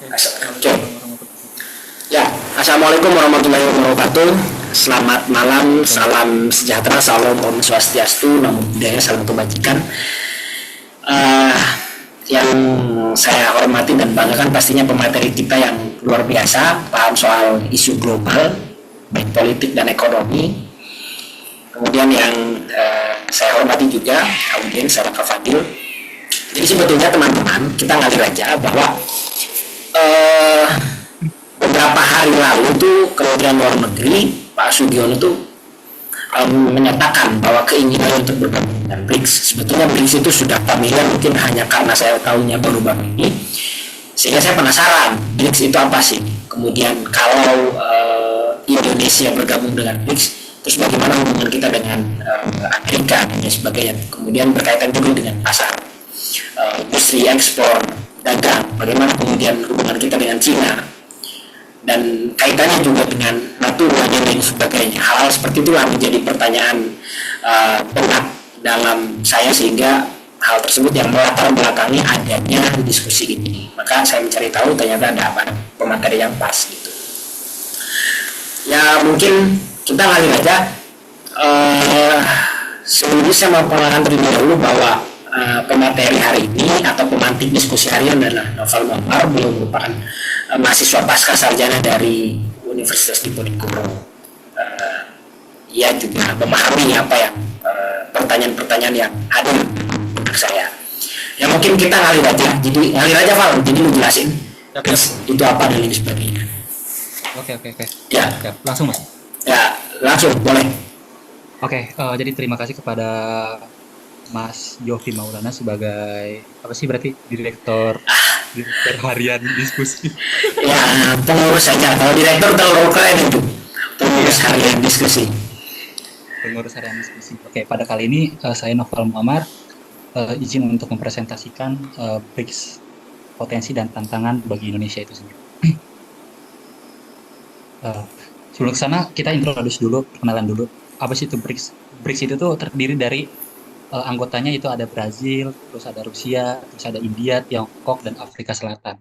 Oke. Ya, assalamualaikum warahmatullahi wabarakatuh. Selamat malam, salam sejahtera, salam om swastiastu, namo buddhaya, salam kebajikan. Eh, yang saya hormati dan banggakan pastinya pemateri kita yang luar biasa, paham soal isu global, baik politik dan ekonomi. Kemudian yang saya hormati juga audiens, saya Kak Fadil. Jadi sebetulnya teman-teman kita ngalir aja bahwa eh, beberapa hari lalu tuh Kementerian Luar Negeri Pak Sugiono tuh menyatakan bahwa keinginan untuk bergabung dengan BRICS. Sebetulnya BRICS itu sudah familiar, mungkin hanya karena saya tahunya baru-baru ini, sehingga saya penasaran BRICS itu apa sih. Kemudian kalau Indonesia bergabung dengan BRICS, terus bagaimana hubungan kita dengan Amerika dan sebagainya. Kemudian berkaitan juga dengan pasar, industri ekspor, dagang, bagaimana kemudian hubungan kita dengan Cina, dan kaitannya juga dengan Natuna dan lain sebagainya. Hal-hal seperti itulah menjadi pertanyaan berat dalam saya, sehingga hal tersebut yang melatar belakangi adanya diskusi ini. Maka saya mencari tahu, ternyata ada apa, pemateri yang pas gitu. Ya mungkin kita ngalir aja. Sebelumnya saya mau perkenalkan terlebih dahulu bahwa pemateri hari ini atau pemantik diskusi harian adalah Novel Muammar. Beliau merupakan mahasiswa pasca sarjana dari Universitas Diponegoro. Ia juga memahami apa yang pertanyaan-pertanyaan yang ada di benak saya. Ya mungkin kita ngalir aja. Jadi ngalir aja Val. Jadi lu jelasin itu apa dan lain sebagainya. Oke. Ya, Siap. Langsung, Mas. ya langsung boleh. Jadi terima kasih kepada Mas Yofi Maulana sebagai apa sih berarti direktur direktur harian diskusi. Ya pengurus saja. Kalau direktur terlalu keren itu. Pengurus Iya, harian diskusi. pengurus harian diskusi. Oke, pada kali ini saya Novel Muammar izin untuk mempresentasikan BRICS potensi dan tantangan bagi Indonesia itu sendiri. Eh, Sebelum ke sana kita introduce dulu, perkenalan dulu. Apa sih itu BRICS? BRICS itu tuh terdiri dari anggotanya itu ada Brazil, terus ada Rusia, terus ada India, Tiongkok, dan Afrika Selatan.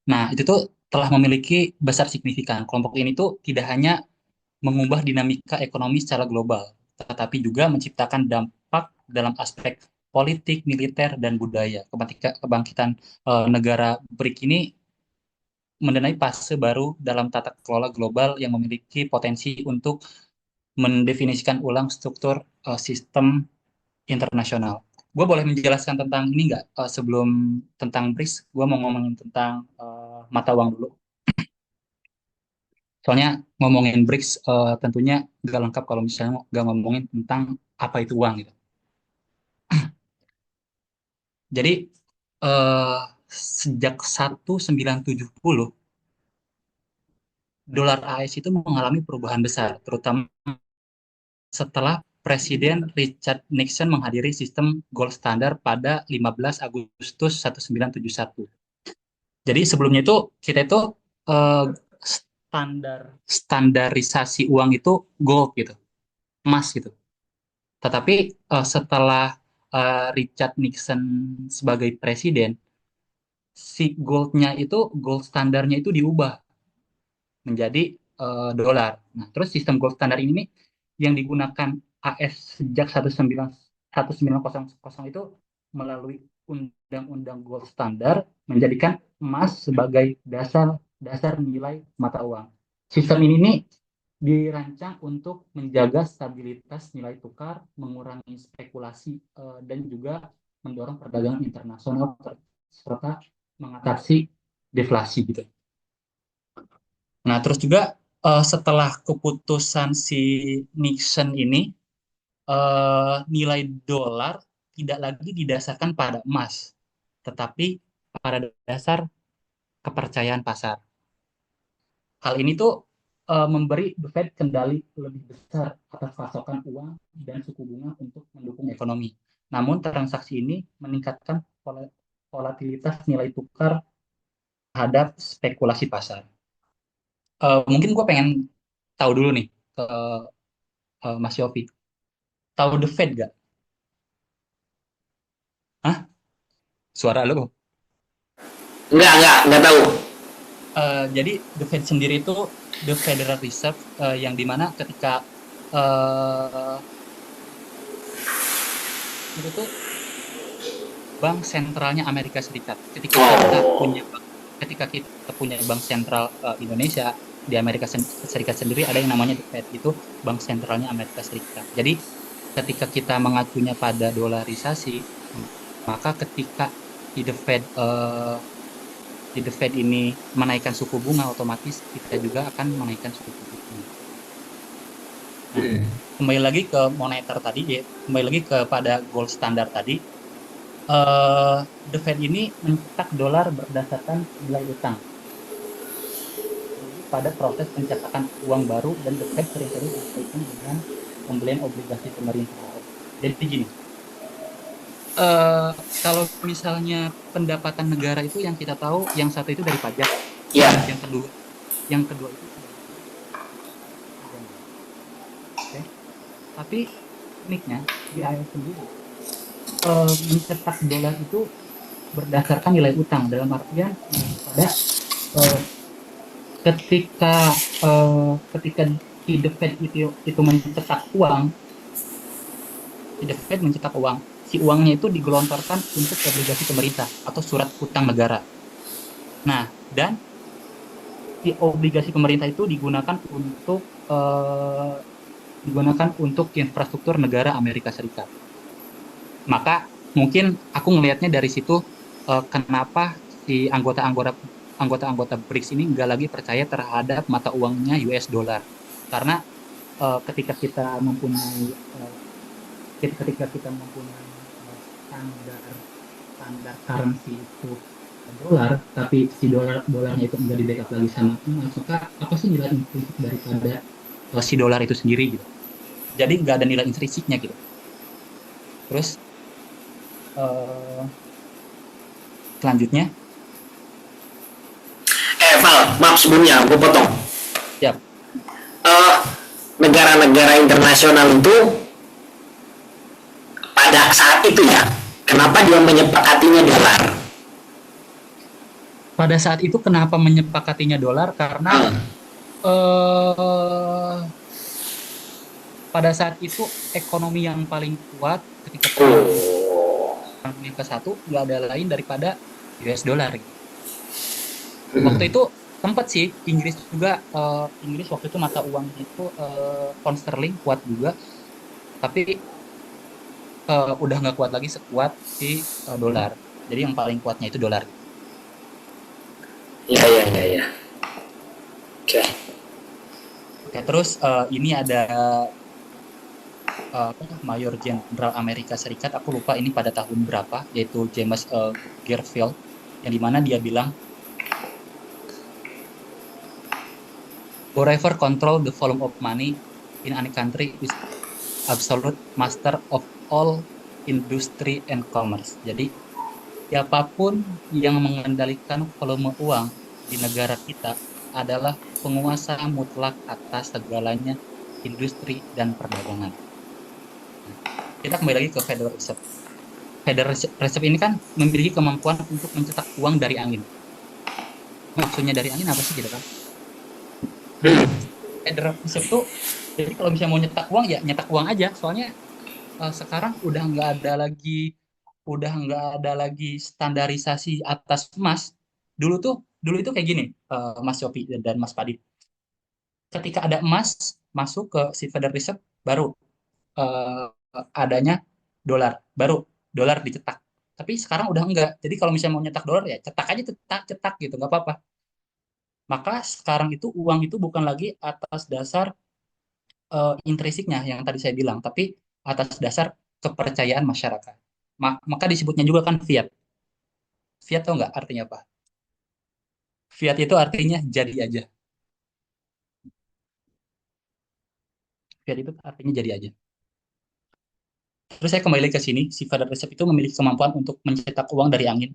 Nah, itu tuh telah memiliki besar signifikan. Kelompok ini tuh tidak hanya mengubah dinamika ekonomi secara global, tetapi juga menciptakan dampak dalam aspek politik, militer, dan budaya. Kebangkitan negara BRIC ini mendanai fase baru dalam tata kelola global yang memiliki potensi untuk mendefinisikan ulang struktur sistem internasional. Gue boleh menjelaskan tentang ini nggak sebelum tentang BRICS? Gue mau ngomongin tentang mata uang dulu. Soalnya ngomongin BRICS tentunya nggak lengkap kalau misalnya nggak ngomongin tentang apa itu uang gitu. Jadi eh, sejak 1970 dolar AS itu mengalami perubahan besar, terutama setelah Presiden Richard Nixon menghadiri sistem gold standard pada 15 Agustus 1971. Jadi sebelumnya itu kita itu eh, standarisasi uang itu gold gitu, emas gitu. Tetapi setelah Richard Nixon sebagai presiden, si goldnya itu gold standarnya itu diubah menjadi dolar. Nah, terus sistem gold standar ini yang digunakan AS sejak 1900 itu melalui Undang-Undang Gold Standard menjadikan emas sebagai dasar dasar nilai mata uang. Sistem ini nih dirancang untuk menjaga stabilitas nilai tukar, mengurangi spekulasi dan juga mendorong perdagangan internasional serta mengatasi deflasi gitu. Nah, terus juga setelah keputusan si Nixon ini, nilai dolar tidak lagi didasarkan pada emas, tetapi pada dasar kepercayaan pasar. Hal ini tuh memberi The Fed kendali lebih besar atas pasokan uang dan suku bunga untuk mendukung ekonomi. Namun transaksi ini meningkatkan volatilitas nilai tukar terhadap spekulasi pasar. Mungkin gue pengen tahu dulu nih ke Mas Yofi. Tahu The Fed gak? Hah? Suara lu? Enggak tahu. Jadi the Fed sendiri itu the Federal Reserve, yang dimana ketika eh itu tuh bank sentralnya Amerika Serikat. Oh. Ketika kita punya bank sentral Indonesia, di Amerika Serikat sendiri ada yang namanya the Fed, itu bank sentralnya Amerika Serikat. Jadi ketika kita mengacunya pada dolarisasi, maka ketika di the Fed eh, di the Fed ini menaikkan suku bunga, otomatis kita juga akan menaikkan suku bunga. Nah, kembali lagi ke moneter tadi, ya, kembali lagi kepada gold standar tadi. eh The Fed ini mencetak dolar berdasarkan nilai utang. Jadi pada proses pencetakan uang baru, dan The Fed seringkali dikaitkan dengan pembelian obligasi pemerintah. Jadi gini, eh kalau misalnya pendapatan negara itu yang kita tahu, yang satu itu dari pajak, Ya. yang kedua yang kedua itu dari dagang. Oke. Tapi uniknya di AS sendiri, mencetak dolar itu berdasarkan nilai utang, dalam artian lebih pada eh, ketika ketika si The Fed itu mencetak uang, si The Fed mencetak uang, si uangnya itu digelontorkan untuk obligasi pemerintah atau surat utang negara. Nah, dan si obligasi pemerintah itu digunakan untuk infrastruktur negara Amerika Serikat. Maka mungkin aku ngelihatnya dari situ, kenapa si anggota-anggota BRICS ini nggak lagi percaya terhadap mata uangnya US dollar. Karena ketika kita mempunyai eh, ketika kita mempunyai standar standar currency itu dolar, tapi si dolarnya itu enggak di backup lagi sama emas, maka apa sih nilai intrinsik daripada si dolar itu sendiri gitu. Jadi nggak ada nilai intrinsiknya gitu. Terus eh, selanjutnya, Val, maaf sebelumnya, gue potong. ya, Eh, Negara-negara internasional itu pada saat itu ya, kenapa dia menyepakatinya dolar? pada saat itu kenapa menyepakatinya dolar? Karena Hmm. eh pada saat itu ekonomi yang paling kuat ketika Perang Oh. Dunia ke-1 nggak ada lain daripada US dollar gitu. Waktu Hmm. itu sempat sih Inggris juga, Inggris waktu itu mata uangnya itu pound sterling kuat juga, tapi udah nggak kuat lagi sekuat si dolar. Jadi yang paling kuatnya itu dolar. Ya, ya, ya, ya. Oke. Oke, terus ini ada apa, Mayor Jenderal Amerika Serikat, aku lupa ini pada tahun berapa, yaitu James Garfield, yang dimana dia bilang, whoever control the volume of money in any country is absolute master of all industry and commerce. Jadi siapapun yang mengendalikan volume uang di negara kita adalah penguasa mutlak atas segalanya industri dan perdagangan. Nah, kita kembali lagi ke Federal Reserve. Federal Reserve ini kan memiliki kemampuan untuk mencetak uang dari angin. Maksudnya dari angin apa sih gitu kan? Jadi Federal Reserve tuh, jadi kalau misalnya mau nyetak uang ya nyetak uang aja. Soalnya sekarang udah nggak ada lagi standarisasi atas emas. Dulu itu kayak gini, Mas Yopi dan Mas Padi. Ketika ada emas masuk ke si Federal Reserve, baru eh, adanya dolar, baru dolar dicetak. Tapi sekarang udah enggak. Jadi kalau misalnya mau nyetak dolar ya cetak aja, cetak cetak gitu, nggak apa-apa. Maka sekarang itu uang itu bukan lagi atas dasar intrinsiknya yang tadi saya bilang, tapi atas dasar kepercayaan masyarakat. Maka disebutnya juga kan fiat. Fiat tahu nggak artinya apa? Fiat itu artinya jadi aja. Fiat itu artinya jadi aja. Terus saya kembali ke sini, si Federal Reserve itu memiliki kemampuan untuk mencetak uang dari angin.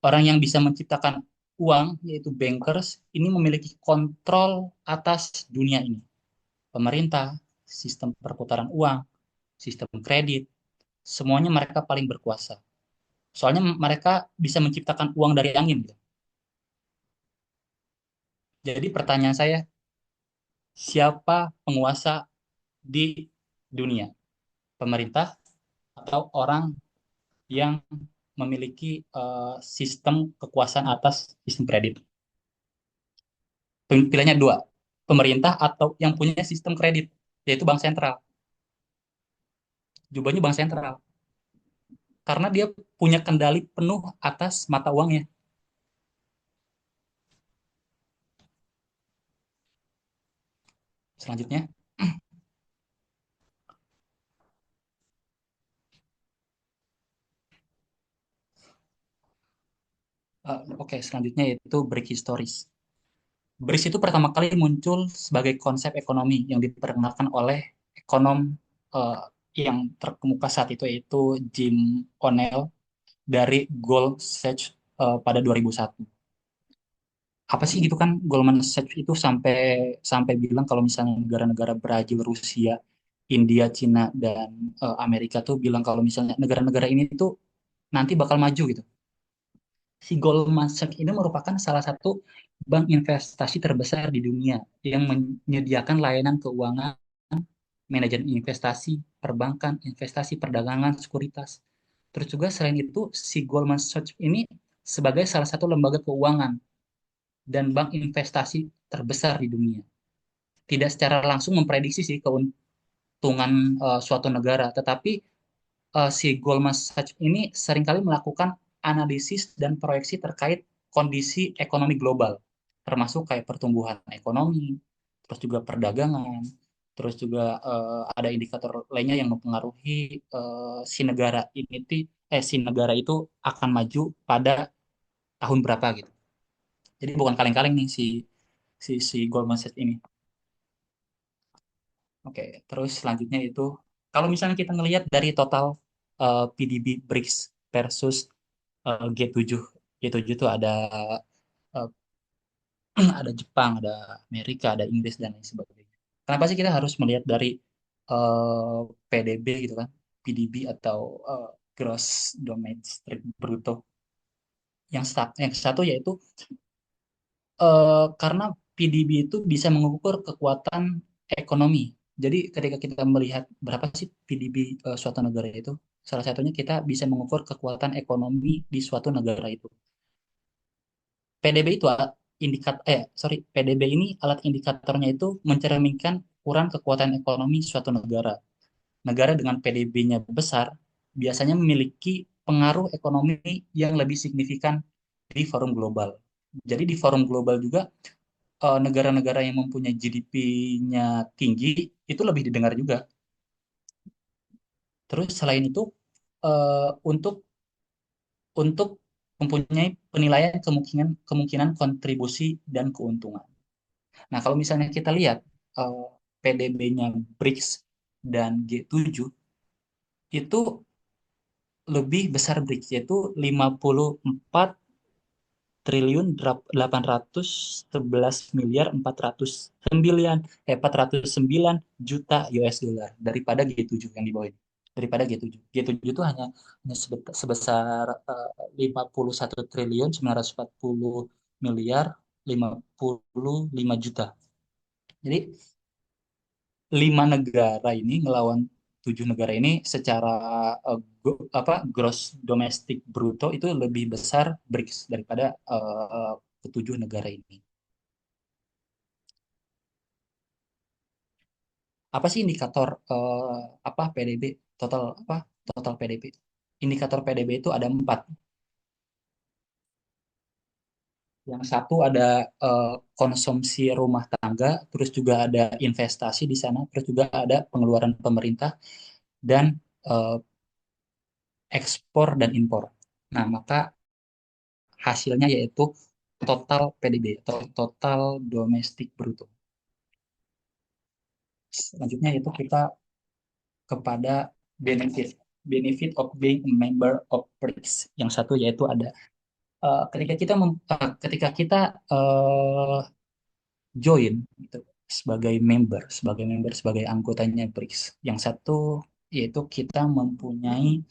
Orang yang bisa menciptakan uang, yaitu bankers, ini memiliki kontrol atas dunia ini. Pemerintah, sistem perputaran uang, sistem kredit, semuanya mereka paling berkuasa. Soalnya mereka bisa menciptakan uang dari angin, gitu. Jadi pertanyaan saya, siapa penguasa di dunia? Pemerintah atau orang yang memiliki sistem kekuasaan atas sistem kredit? Pilihannya dua, pemerintah atau yang punya sistem kredit, yaitu bank sentral. Jawabannya bank sentral, karena dia punya kendali penuh atas mata uangnya. Selanjutnya, oke, selanjutnya yaitu break historis. BRICS itu pertama kali muncul sebagai konsep ekonomi yang diperkenalkan oleh ekonom eh, yang terkemuka saat itu, yaitu Jim O'Neill dari Goldman Sachs pada 2001. Apa sih gitu kan, Goldman Sachs itu sampai sampai bilang kalau misalnya negara-negara Brazil, Rusia, India, Cina, dan Amerika tuh bilang kalau misalnya negara-negara ini tuh nanti bakal maju gitu. Si Goldman Sachs ini merupakan salah satu bank investasi terbesar di dunia yang menyediakan layanan keuangan, manajemen investasi, perbankan, investasi perdagangan, sekuritas. Terus juga selain itu, si Goldman Sachs ini sebagai salah satu lembaga keuangan dan bank investasi terbesar di dunia. Tidak secara langsung memprediksi sih keuntungan suatu negara, tetapi si Goldman Sachs ini seringkali melakukan analisis dan proyeksi terkait kondisi ekonomi global, termasuk kayak pertumbuhan ekonomi, terus juga perdagangan, terus juga ada indikator lainnya yang mempengaruhi si negara itu akan maju pada tahun berapa gitu. Jadi bukan kaleng-kaleng nih si Goldman Sachs ini. Oke, terus selanjutnya itu kalau misalnya kita ngelihat dari total PDB BRICS versus G7. G7 itu ada eh, ada Jepang, ada Amerika, ada Inggris dan lain sebagainya. Kenapa sih kita harus melihat dari PDB gitu kan? PDB atau Gross Domestic Bruto. Yang satu yaitu karena PDB itu bisa mengukur kekuatan ekonomi. Jadi ketika kita melihat berapa sih PDB suatu negara itu, salah satunya kita bisa mengukur kekuatan ekonomi di suatu negara itu. PDB itu PDB ini alat indikatornya itu mencerminkan ukuran kekuatan ekonomi suatu negara. Negara dengan PDB-nya besar biasanya memiliki pengaruh ekonomi yang lebih signifikan di forum global. Jadi di forum global juga negara-negara yang mempunyai GDP-nya tinggi itu lebih didengar juga. Terus selain itu untuk mempunyai penilaian kemungkinan kemungkinan kontribusi dan keuntungan. Nah, kalau misalnya kita lihat PDB-nya BRICS dan G7 itu lebih besar BRICS, yaitu 54 triliun 811 miliar 409 juta daripada G7 yang di bawah ini. Daripada G7. G7 itu hanya sebesar 51 triliun 940 miliar 55 juta. Jadi 5 negara ini ngelawan 7 negara ini secara gross domestic bruto itu lebih besar BRICS daripada ketujuh negara ini. Apa sih indikator PDB, total total PDB? Indikator PDB itu ada 4. Yang satu ada konsumsi rumah tangga, terus juga ada investasi di sana, terus juga ada pengeluaran pemerintah dan eh, ekspor dan impor. Nah, maka hasilnya yaitu total PDB atau total domestic bruto. Selanjutnya itu kita kepada benefit benefit of being a member of BRICS. Yang satu yaitu ada ketika kita uh, join gitu, sebagai anggotanya BRICS. Yang satu yaitu kita mempunyai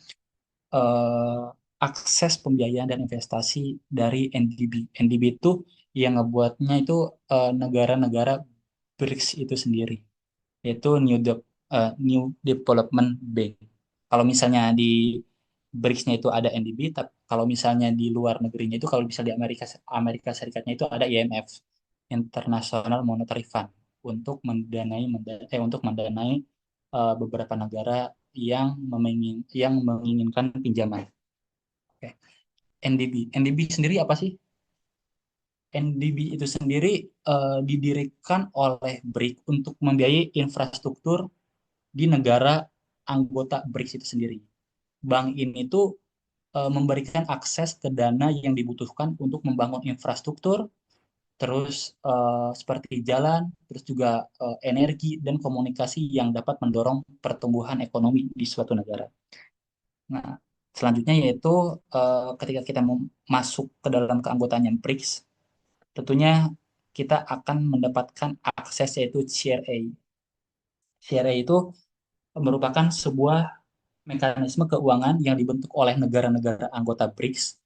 uh, akses pembiayaan dan investasi dari NDB. NDB itu yang ngebuatnya itu negara-negara BRICS itu sendiri, yaitu New Development Bank. Kalau misalnya di BRICS-nya itu ada NDB, tapi kalau misalnya di luar negerinya itu, kalau bisa di Amerika Amerika Serikatnya itu ada IMF, International Monetary Fund, untuk mendanai beberapa negara yang menginginkan pinjaman. Oke. NDB. NDB sendiri apa sih? NDB itu sendiri didirikan oleh BRIC untuk membiayai infrastruktur di negara anggota BRICS itu sendiri. Bank ini tuh memberikan akses ke dana yang dibutuhkan untuk membangun infrastruktur, terus seperti jalan, terus juga energi dan komunikasi yang dapat mendorong pertumbuhan ekonomi di suatu negara. Nah, selanjutnya yaitu ketika kita mau masuk ke dalam keanggotaan BRICS, tentunya kita akan mendapatkan akses yaitu CRA. CRA itu merupakan sebuah mekanisme keuangan yang dibentuk oleh negara-negara anggota BRICS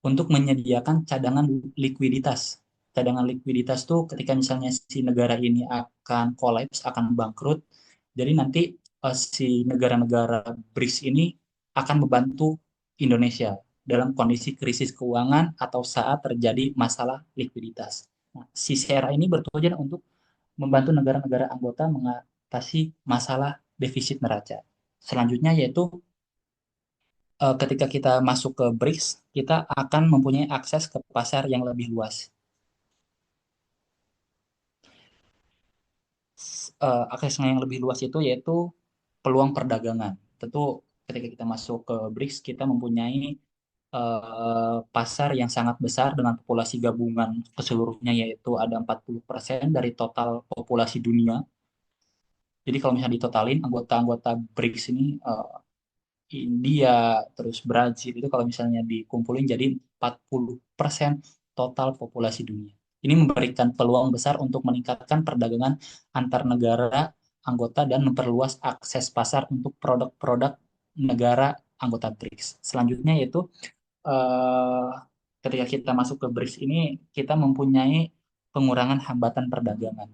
untuk menyediakan cadangan likuiditas. Cadangan likuiditas tuh ketika misalnya si negara ini akan kolaps, akan bangkrut, jadi nanti si negara-negara BRICS ini akan membantu Indonesia dalam kondisi krisis keuangan atau saat terjadi masalah likuiditas. Nah, si SERA ini bertujuan untuk membantu negara-negara anggota mengatasi masalah defisit neraca. Selanjutnya yaitu ketika kita masuk ke BRICS, kita akan mempunyai akses ke pasar yang lebih luas. Akses yang lebih luas itu yaitu peluang perdagangan. Tentu ketika kita masuk ke BRICS, kita mempunyai pasar yang sangat besar dengan populasi gabungan keseluruhnya, yaitu ada 40% dari total populasi dunia. Jadi kalau misalnya ditotalin anggota-anggota BRICS ini India, terus Brazil itu kalau misalnya dikumpulin jadi 40% total populasi dunia. Ini memberikan peluang besar untuk meningkatkan perdagangan antar negara anggota dan memperluas akses pasar untuk produk-produk negara anggota BRICS. Selanjutnya yaitu eh, ketika kita masuk ke BRICS ini, kita mempunyai pengurangan hambatan perdagangan,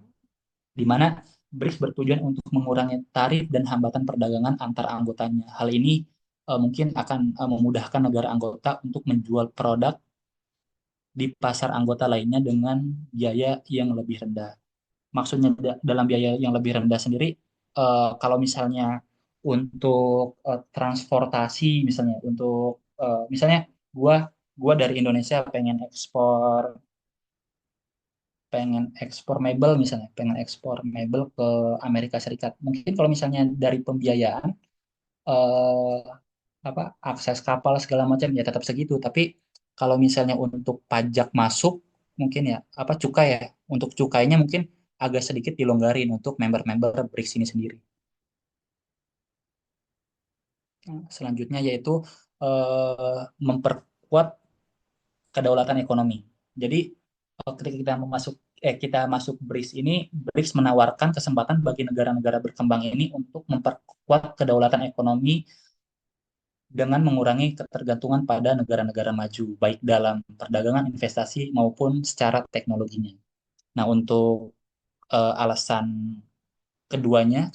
di mana BRICS bertujuan untuk mengurangi tarif dan hambatan perdagangan antar anggotanya. Hal ini mungkin akan memudahkan negara anggota untuk menjual produk di pasar anggota lainnya dengan biaya yang lebih rendah. Maksudnya dalam biaya yang lebih rendah sendiri, kalau misalnya untuk transportasi, misalnya misalnya gua gua dari Indonesia pengen ekspor mebel, misalnya pengen ekspor mebel ke Amerika Serikat. Mungkin kalau misalnya dari pembiayaan eh, apa akses kapal segala macam ya tetap segitu, tapi kalau misalnya untuk pajak masuk, mungkin ya apa cukai ya, untuk cukainya mungkin agak sedikit dilonggarin untuk member-member BRICS ini sendiri. Selanjutnya yaitu memperkuat kedaulatan ekonomi. Jadi ketika kita masuk BRICS ini, BRICS menawarkan kesempatan bagi negara-negara berkembang ini untuk memperkuat kedaulatan ekonomi dengan mengurangi ketergantungan pada negara-negara maju, baik dalam perdagangan, investasi maupun secara teknologinya. Nah, untuk alasan keduanya,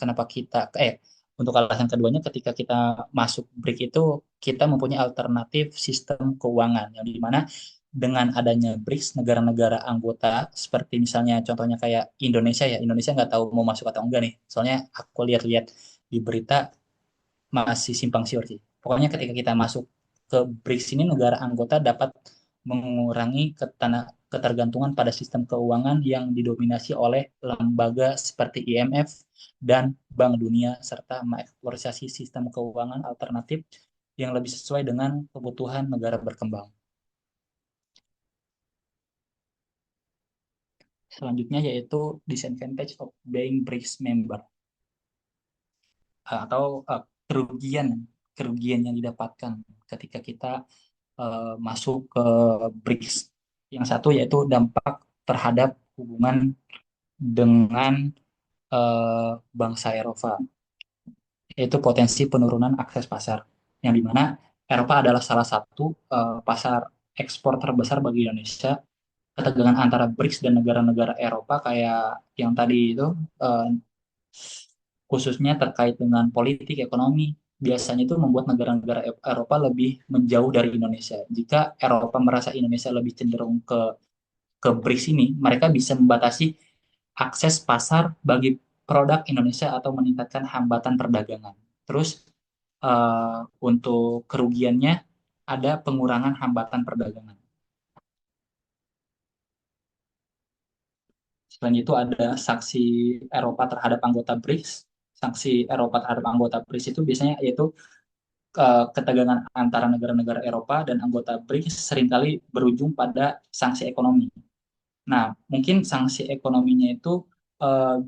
untuk alasan keduanya ketika kita masuk BRIC itu, kita mempunyai alternatif sistem keuangan yang dimana dengan adanya BRICS, negara-negara anggota seperti misalnya contohnya kayak Indonesia, ya Indonesia nggak tahu mau masuk atau enggak nih, soalnya aku lihat-lihat di berita masih simpang siur sih. Pokoknya ketika kita masuk ke BRICS ini, negara anggota dapat mengurangi ketergantungan pada sistem keuangan yang didominasi oleh lembaga seperti IMF dan Bank Dunia, serta mengeksplorasi sistem keuangan alternatif yang lebih sesuai dengan kebutuhan negara berkembang. Selanjutnya yaitu disadvantage of being BRICS member, atau kerugian kerugian yang didapatkan ketika kita masuk ke BRICS. Yang satu yaitu dampak terhadap hubungan dengan bangsa Eropa, yaitu potensi penurunan akses pasar, yang dimana Eropa adalah salah satu pasar ekspor terbesar bagi Indonesia. Ketegangan antara BRICS dan negara-negara Eropa kayak yang tadi itu, eh, khususnya terkait dengan politik ekonomi, biasanya itu membuat negara-negara Eropa lebih menjauh dari Indonesia. Jika Eropa merasa Indonesia lebih cenderung ke BRICS ini, mereka bisa membatasi akses pasar bagi produk Indonesia atau meningkatkan hambatan perdagangan. Terus untuk kerugiannya ada pengurangan hambatan perdagangan. Selain itu ada sanksi Eropa terhadap anggota BRICS. Sanksi Eropa terhadap anggota BRICS itu biasanya yaitu ketegangan antara negara-negara Eropa dan anggota BRICS seringkali berujung pada sanksi ekonomi. Nah, mungkin sanksi ekonominya itu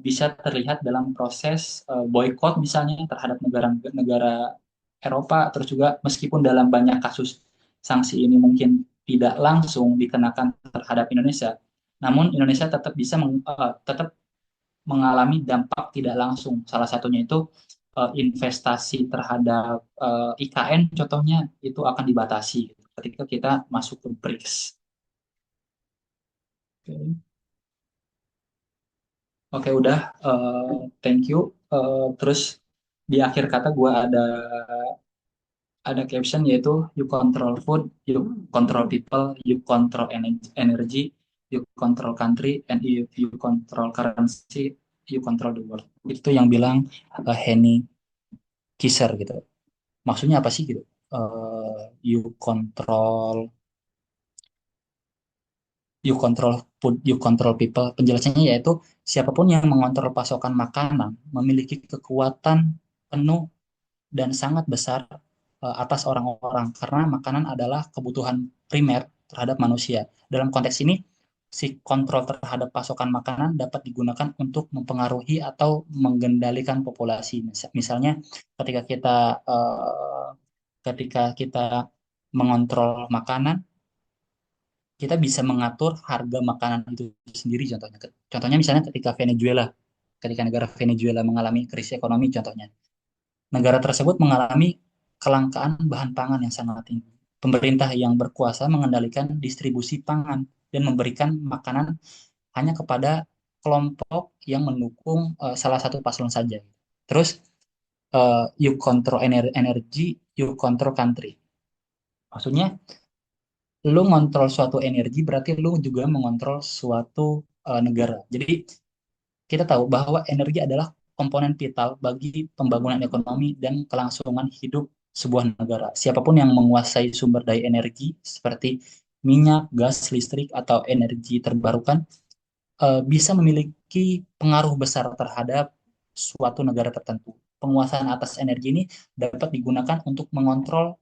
bisa terlihat dalam proses boykot misalnya terhadap negara-negara Eropa, terus juga meskipun dalam banyak kasus sanksi ini mungkin tidak langsung dikenakan terhadap Indonesia, namun Indonesia tetap bisa tetap mengalami dampak tidak langsung. Salah satunya itu investasi terhadap IKN contohnya itu akan dibatasi ketika kita masuk ke BRICS. Oke. Oke, udah. Thank you. Terus di akhir kata gue ada caption yaitu you control food, you control people, you control energy, you control country, and if you control currency, you control the world. Itu yang bilang Henry Kissinger gitu. Maksudnya apa sih gitu? You control you control food, you control people. Penjelasannya yaitu siapapun yang mengontrol pasokan makanan memiliki kekuatan penuh dan sangat besar atas orang-orang karena makanan adalah kebutuhan primer terhadap manusia. Dalam konteks ini, si kontrol terhadap pasokan makanan dapat digunakan untuk mempengaruhi atau mengendalikan populasi. Misalnya, ketika kita eh, ketika kita mengontrol makanan, kita bisa mengatur harga makanan itu sendiri. Contohnya misalnya ketika negara Venezuela mengalami krisis ekonomi, contohnya negara tersebut mengalami kelangkaan bahan pangan yang sangat tinggi. Pemerintah yang berkuasa mengendalikan distribusi pangan dan memberikan makanan hanya kepada kelompok yang mendukung salah satu paslon saja. Terus you control energy, you control country. Maksudnya lu ngontrol suatu energi berarti lu juga mengontrol suatu negara. Jadi kita tahu bahwa energi adalah komponen vital bagi pembangunan ekonomi dan kelangsungan hidup sebuah negara. Siapapun yang menguasai sumber daya energi seperti minyak, gas, listrik, atau energi terbarukan bisa memiliki pengaruh besar terhadap suatu negara tertentu. Penguasaan atas energi ini dapat digunakan untuk mengontrol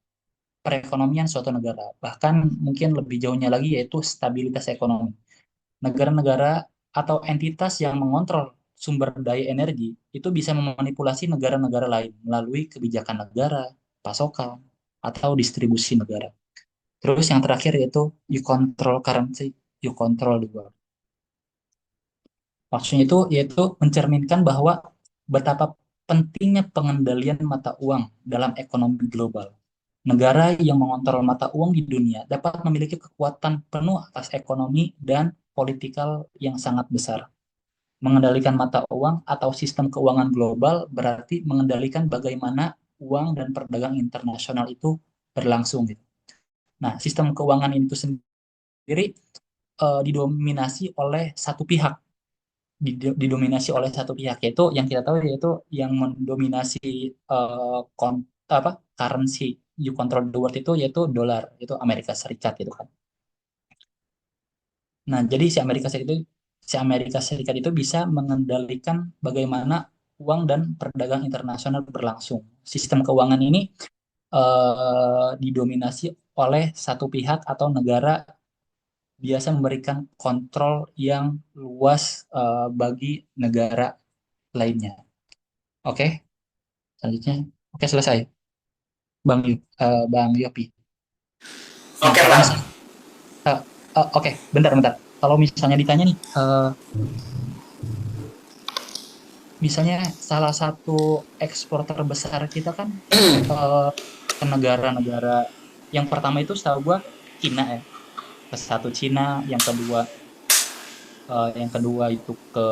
perekonomian suatu negara. Bahkan mungkin lebih jauhnya lagi yaitu stabilitas ekonomi. Negara-negara atau entitas yang mengontrol sumber daya energi itu bisa memanipulasi negara-negara lain melalui kebijakan negara, pasokan, atau distribusi negara. Terus yang terakhir yaitu you control currency, you control the world. Maksudnya itu yaitu mencerminkan bahwa betapa pentingnya pengendalian mata uang dalam ekonomi global. Negara yang mengontrol mata uang di dunia dapat memiliki kekuatan penuh atas ekonomi dan politikal yang sangat besar. Mengendalikan mata uang atau sistem keuangan global berarti mengendalikan bagaimana uang dan perdagangan internasional itu berlangsung gitu. Nah, sistem keuangan itu sendiri didominasi oleh satu pihak, didominasi oleh satu pihak yaitu yang kita tahu yaitu yang mendominasi apa currency you control the world itu yaitu dolar, itu Amerika Serikat gitu kan. Nah, jadi si Amerika Serikat itu bisa mengendalikan bagaimana uang dan perdagangan internasional berlangsung. Sistem keuangan ini didominasi oleh satu pihak atau negara biasa memberikan kontrol yang luas bagi negara lainnya. Oke, selanjutnya. Oke, selesai. Bang Yopi. Nah, Oke, kalau Pak. misalnya, oke, bentar. Kalau misalnya ditanya nih, misalnya salah satu ekspor terbesar kita kan eh, ke negara-negara. Yang pertama itu setahu gua Cina ya. Ke satu Cina, yang kedua itu ke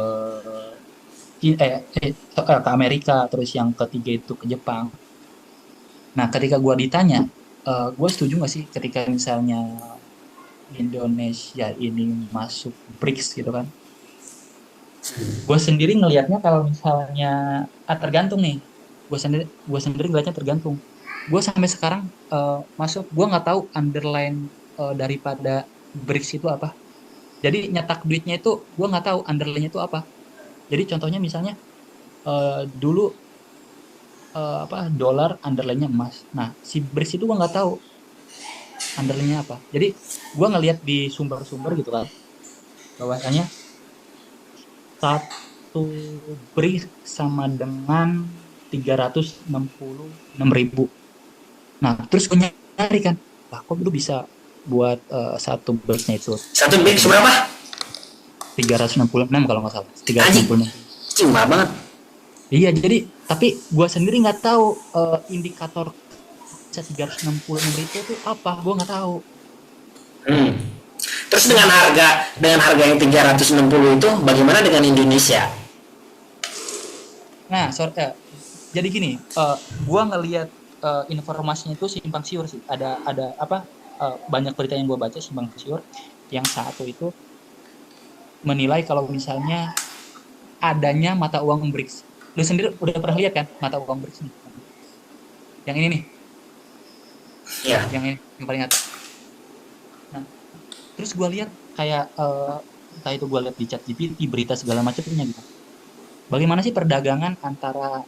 ke Amerika, terus yang ketiga itu ke Jepang. Nah, ketika gua ditanya, gua setuju nggak sih ketika misalnya Indonesia ini masuk BRICS gitu kan? Gue sendiri ngelihatnya kalau misalnya tergantung nih. Gue sendiri ngelihatnya tergantung. Gue sampai sekarang masuk, gue nggak tahu underline daripada BRICS itu apa. Jadi nyetak duitnya itu gue nggak tahu underline-nya itu apa. Jadi contohnya misalnya dulu apa dolar underline-nya emas. Nah si BRICS itu gue nggak tahu underline-nya apa. Jadi gue ngelihat di sumber-sumber gitu kan bahwasanya satu BRICS sama dengan 366.000. Nah, terus gue nyari kan, lah kok lu bisa buat satu BRICS-nya itu Satu BRICS berapa? 366 kalau nggak salah. Anjing, 366. mahal banget. Iya, jadi tapi gue sendiri nggak tahu indikator 366 itu apa, gue nggak tahu. Hmm. Terus dengan harga yang 360 itu bagaimana dengan Indonesia? Nah, jadi gini, gue ngelihat informasinya itu simpang siur sih. Ada apa? Banyak berita yang gue baca simpang siur. Yang satu itu menilai kalau misalnya adanya mata uang BRICS. Lu sendiri udah pernah lihat kan mata uang BRICS nih? Yang ini nih, Ya. yang paling atas. Nah, terus gue lihat kayak entah itu gue lihat di ChatGPT berita segala macamnya gitu. Bagaimana sih perdagangan antara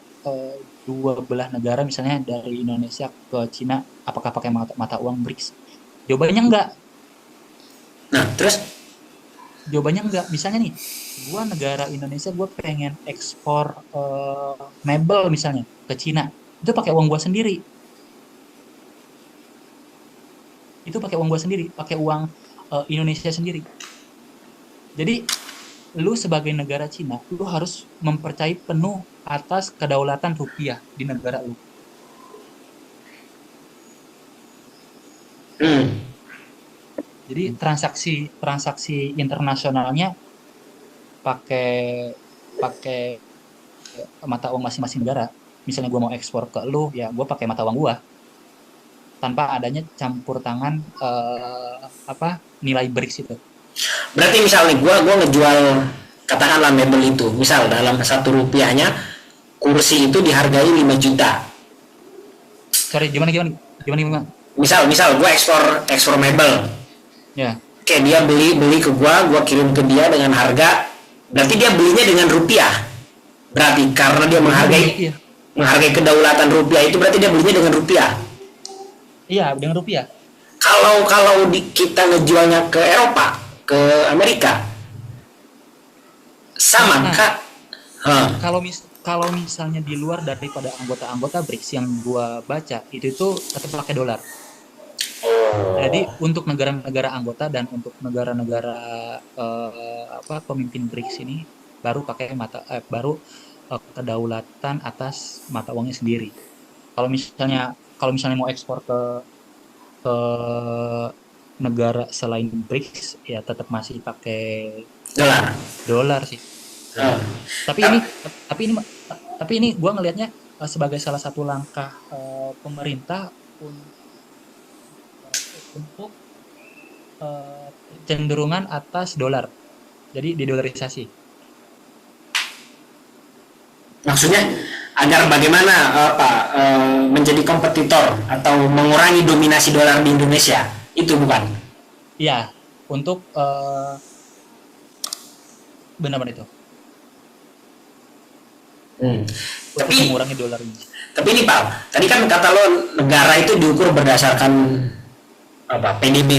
dua belah negara misalnya dari Indonesia ke Cina, apakah pakai mata uang BRICS? Jawabannya enggak. Nah, terus Jawabannya enggak. Misalnya nih, gua negara Indonesia gua pengen ekspor mebel misalnya ke Cina. Itu pakai uang gua sendiri. Itu pakai uang gua sendiri, pakai uang Indonesia sendiri. Jadi lu sebagai negara Cina, lu harus mempercayai penuh atas kedaulatan rupiah di negara lu. Jadi transaksi transaksi internasionalnya pakai pakai mata uang masing-masing negara. Misalnya gue mau ekspor ke lu, ya gue pakai mata uang gue tanpa adanya campur tangan apa nilai BRICS itu. berarti misalnya gua ngejual katakanlah mebel itu, misal dalam satu rupiahnya kursi itu dihargai 5 juta. Sorry, gimana? Misal gua ekspor mebel. Ya. Kayak dia beli ke gua kirim ke dia dengan harga, berarti dia belinya dengan rupiah. Berarti karena dia menghargai kedaulatan rupiah itu, berarti dia belinya dengan rupiah. Iya, dengan rupiah. Kalau kita ngejualnya ke Eropa, ke Amerika, sama kak? Kalau misalnya di luar daripada anggota-anggota BRICS yang gua baca itu tuh tetap pakai dolar. Jadi untuk negara-negara anggota dan untuk negara-negara pemimpin BRICS ini baru kedaulatan atas mata uangnya sendiri. Kalau misalnya mau ekspor ke negara selain BRICS ya tetap masih pakai dolar sih. Tapi ini gue ngelihatnya sebagai salah satu langkah pemerintah untuk cenderungan atas dolar. Jadi didolarisasi. Maksudnya agar bagaimana menjadi kompetitor atau mengurangi dominasi dolar di Indonesia, itu bukan? Iya, untuk benar-benar itu. Untuk mengurangi dolar ini. Tapi ini Pak, tadi kan kata lo negara itu diukur berdasarkan PDB.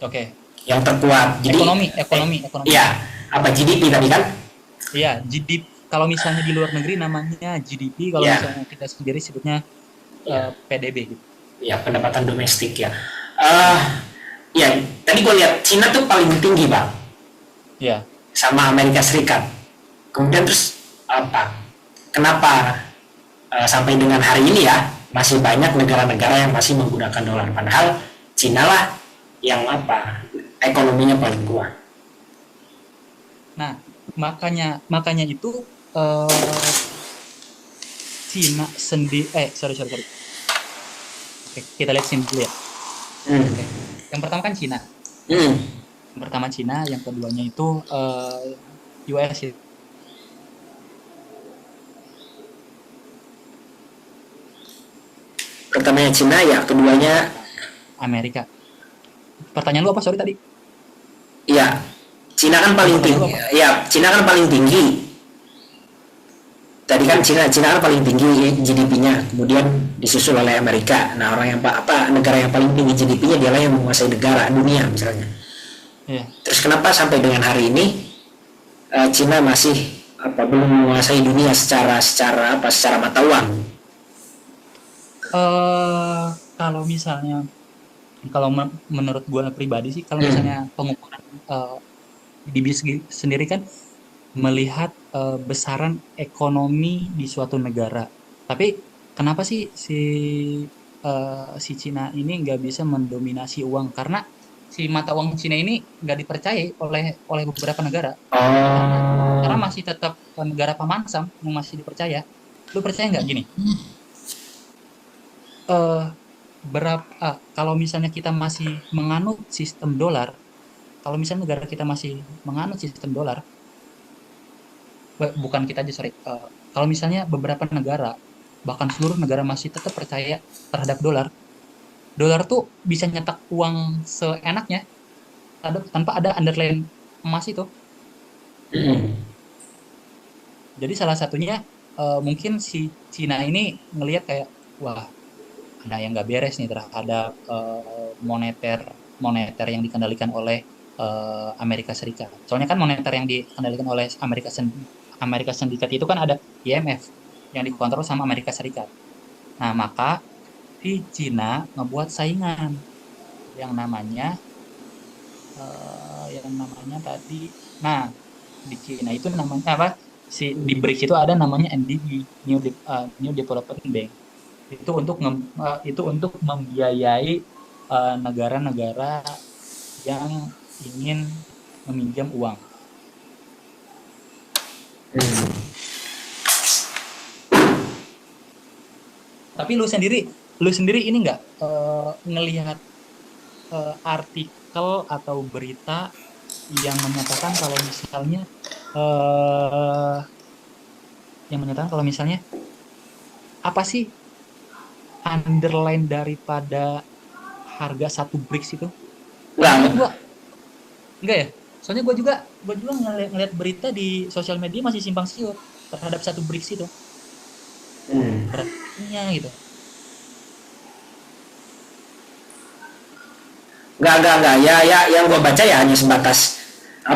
Oke. Yang terkuat. Jadi ekonomi. Iya, apa GDP tadi kan? Iya, GDP. Kalau misalnya di luar negeri namanya GDP, kalau misalnya kita sendiri sebutnya PDB gitu. Ya, pendapatan domestik ya. Ya, tadi gue lihat Cina tuh paling tinggi, Pak. Iya. Sama Amerika Serikat. Kemudian terus apa? Kenapa sampai dengan hari ini ya masih banyak negara-negara yang masih menggunakan dolar, padahal Cina lah yang ekonominya paling kuat. Nah, makanya itu eh, Cina sendiri sorry. Oke, kita lihat sini dulu ya. Hmm. Oke. Yang pertama kan Cina. Hmm. Yang pertama Cina, yang keduanya itu US ya, Pertamanya Cina, ya keduanya Amerika. Pertanyaan lu apa? Sorry tadi. ya Cina kan paling Pertanyaan lu tinggi. apa? Ya Cina kan paling tinggi. Tadi kan Cina kan paling tinggi GDP-nya, kemudian disusul oleh Amerika. Nah, orang yang negara yang paling tinggi GDP-nya dialah yang menguasai negara dunia misalnya. Iya. Terus kenapa sampai dengan hari ini Cina masih belum menguasai dunia secara mata uang? Eh kalau misalnya menurut gue pribadi sih, kalau misalnya Hmm. pengukuran di BIS sendiri kan melihat besaran ekonomi di suatu negara. Tapi kenapa sih si Cina ini nggak bisa mendominasi uang? Karena si mata uang Cina ini nggak dipercayai oleh beberapa negara. Karena Oh. masih tetap negara paman Sam yang masih dipercaya. Lu percaya nggak gini? eh Kalau misalnya kita masih menganut sistem dolar, kalau misalnya negara kita masih menganut sistem dolar, bukan kita aja sorry, kalau misalnya beberapa negara, bahkan seluruh negara masih tetap percaya terhadap dolar, dolar tuh bisa nyetak uang seenaknya tanpa ada underlying emas itu. Hmm. Jadi salah satunya mungkin si Cina ini ngelihat kayak, wah, ada yang nggak beres nih terhadap moneter moneter yang dikendalikan oleh Amerika Serikat. Soalnya kan moneter yang dikendalikan oleh Amerika Serikat itu kan ada IMF yang dikontrol sama Amerika Serikat. Nah, maka si Cina ngebuat saingan yang namanya tadi. Nah, di Cina itu namanya apa? Di BRICS itu ada namanya NDB, New Development Bank. Itu untuk membiayai negara-negara yang ingin meminjam uang. Hmm. Tapi lu sendiri ini nggak ngelihat artikel atau berita yang menyatakan kalau misalnya eh apa sih underline daripada harga satu BRICS itu? Soalnya kan Enggak. gua enggak ya. Soalnya gua juga ngeliat berita di sosial media masih simpang siur terhadap satu BRICS itu. Hmm. Berarti gitu. Enggak. Ya, yang gue baca ya hanya sebatas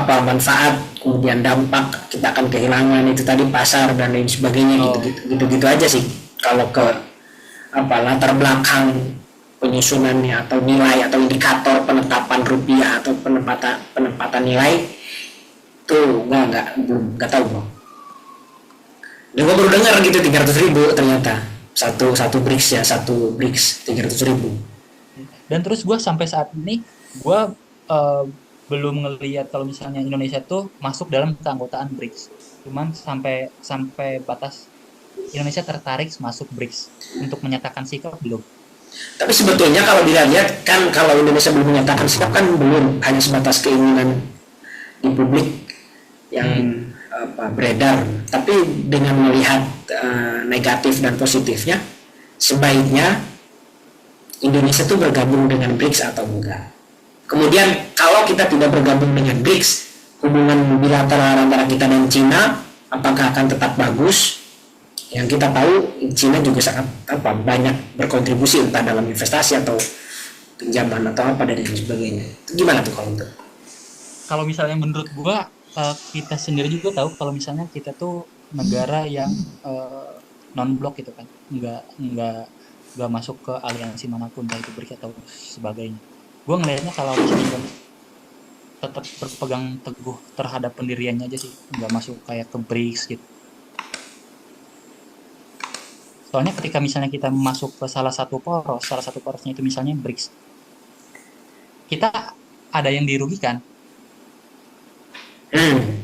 manfaat, kemudian dampak kita akan kehilangan itu tadi pasar dan lain sebagainya, Oh, gitu aja sih. Kalau ke latar belakang penyusunannya atau nilai atau indikator penetapan rupiah atau penempatan nilai tuh nggak tahu bro. Dan gue baru dengar gitu 300.000 ternyata satu satu BRICS, ya satu BRICS 300.000. dan terus gue sampai saat ini gue eh, belum ngelihat kalau misalnya Indonesia tuh masuk dalam keanggotaan BRICS. Cuman sampai sampai batas Indonesia tertarik masuk BRICS untuk menyatakan sikap belum. Tapi sebetulnya kalau dilihat kan, kalau Indonesia belum menyatakan sikap kan belum, hanya sebatas keinginan di publik yang Hmm. beredar. Tapi dengan melihat negatif dan positifnya, sebaiknya Indonesia itu bergabung dengan BRICS atau enggak. Kemudian kalau kita tidak bergabung dengan BRICS, hubungan bilateral antara kita dan Cina apakah akan tetap bagus? Yang kita tahu Cina juga sangat banyak berkontribusi entah dalam investasi atau pinjaman atau apa dan lain sebagainya. Itu gimana tuh kalau untuk? Kalau misalnya menurut gue kita sendiri juga tahu kalau misalnya kita tuh negara yang non blok gitu kan, nggak masuk ke aliansi manapun baik itu BRICS atau sebagainya. Gue ngelihatnya kalau misalnya Indonesia tetap berpegang teguh terhadap pendiriannya aja sih, nggak masuk kayak ke BRICS gitu. Soalnya ketika misalnya kita masuk ke salah satu porosnya itu misalnya BRICS, kita ada yang dirugikan. Hmm.